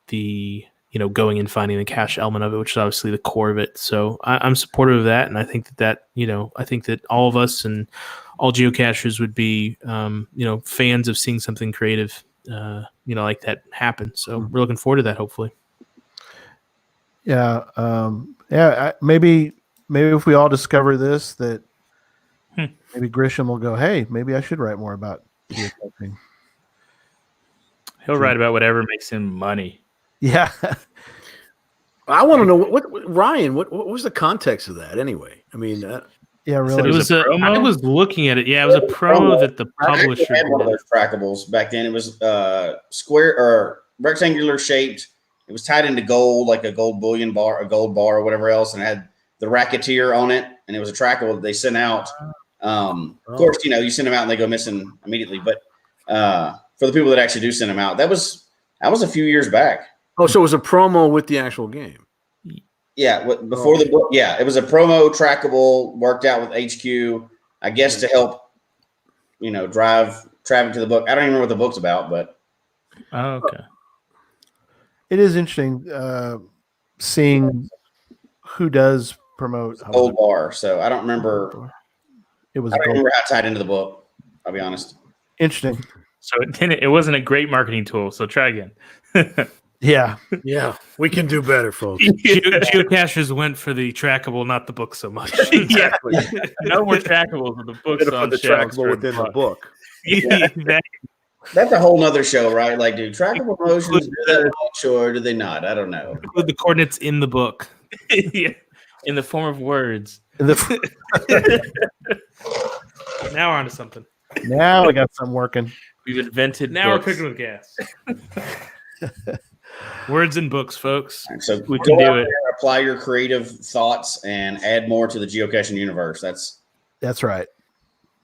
the going and finding the cache element of it, which is obviously the core of it. So I'm supportive of that, and I think that I think that all of us and all geocachers would be fans of seeing something creative like that happen. So we're looking forward to that, hopefully. Yeah. Maybe if we all discover this, that maybe Grisham will go, hey, maybe I should write more about geocaching. He'll write about whatever makes him money. Yeah. I want to know what Ryan, what was the context of that anyway? I mean, yeah, really. It was I was looking at it. Yeah, it was a promo that the publisher had one of those trackables back then. It was square or rectangular shaped. It was tied into gold, like a gold bullion bar, a gold bar, or whatever else, and it had the Racketeer on it, and it was a trackable that they sent out. Of course, you send them out and they go missing immediately. But for the people that actually do send them out, that was a few years back. Oh, so it was a promo with the actual game. Yeah, before the book. Yeah, it was a promo trackable worked out with HQ, I guess, to help drive traffic to the book. I don't even know what the book's about, but okay. It is interesting seeing who does promote Gold Bar. So I don't remember. I don't remember how it tied into the book. I'll be honest. Interesting. So it wasn't a great marketing tool. So try again. Yeah. Yeah, we can do better, folks. Geocachers went for the trackable, not the book so much. Exactly. No more trackables with the books on the shelves trackable within the book. Yeah, exactly. That's a whole nother show, right? Like, do trackable motions do they launch or do they not? I don't know. Include the coordinates in the book. Yeah. In the form of words. Now we're on to something. Now we got something working. We've invented. Now books. we're cooking with gas. Words and books, folks. Right, so we can do it. Apply your creative thoughts and add more to the geocaching universe. That's right.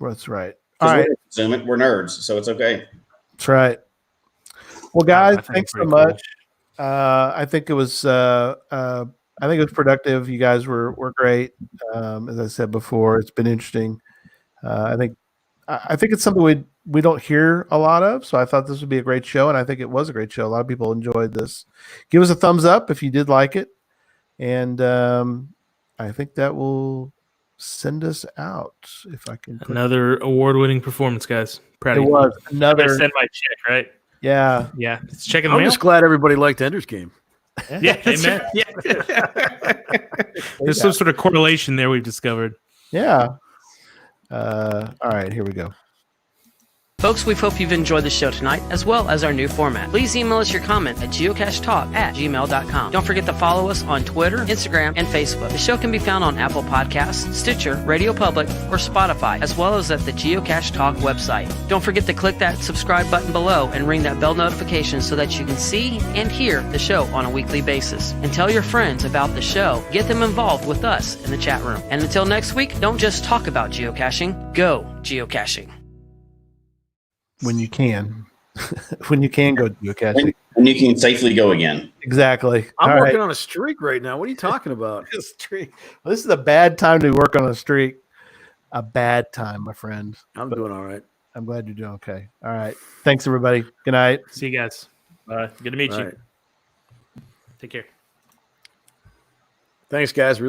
That's right. All right. We're nerds, so it's okay. That's right. Well, guys, thanks so much. I think it was productive. You guys were great. As I said before, it's been interesting. I think it's something we don't hear a lot of, so I thought this would be a great show, and I think it was a great show. A lot of people enjoyed this. Give us a thumbs up if you did like it, and I think that will send us out. If I can, another award-winning performance, guys. Proud of you. Was another. Send my check, right? Yeah, yeah. It's checking the mail. I'm just glad everybody liked Ender's Game. Yeah, amen. Yeah. There's some sort of correlation there we've discovered. Yeah. All right, here we go. Folks, we hope you've enjoyed the show tonight, as well as our new format. Please email us your comment at geocachetalk@gmail.com. Don't forget to follow us on Twitter, Instagram, and Facebook. The show can be found on Apple Podcasts, Stitcher, Radio Public, or Spotify, as well as at the Geocache Talk website. Don't forget to click that subscribe button below and ring that bell notification so that you can see and hear the show on a weekly basis. And tell your friends about the show. Get them involved with us in the chat room. And until next week, don't just talk about geocaching, go geocaching. When you can. When you can go geocaching. When you can safely go again. Exactly. I'm working on a streak right now. What are you talking about? A streak. Well, this is a bad time to work on a streak. A bad time, my friend. I'm doing all right. I'm glad you're doing okay. All right. Thanks, everybody. Good night. See you guys. Good to meet you. Take care. Thanks, guys.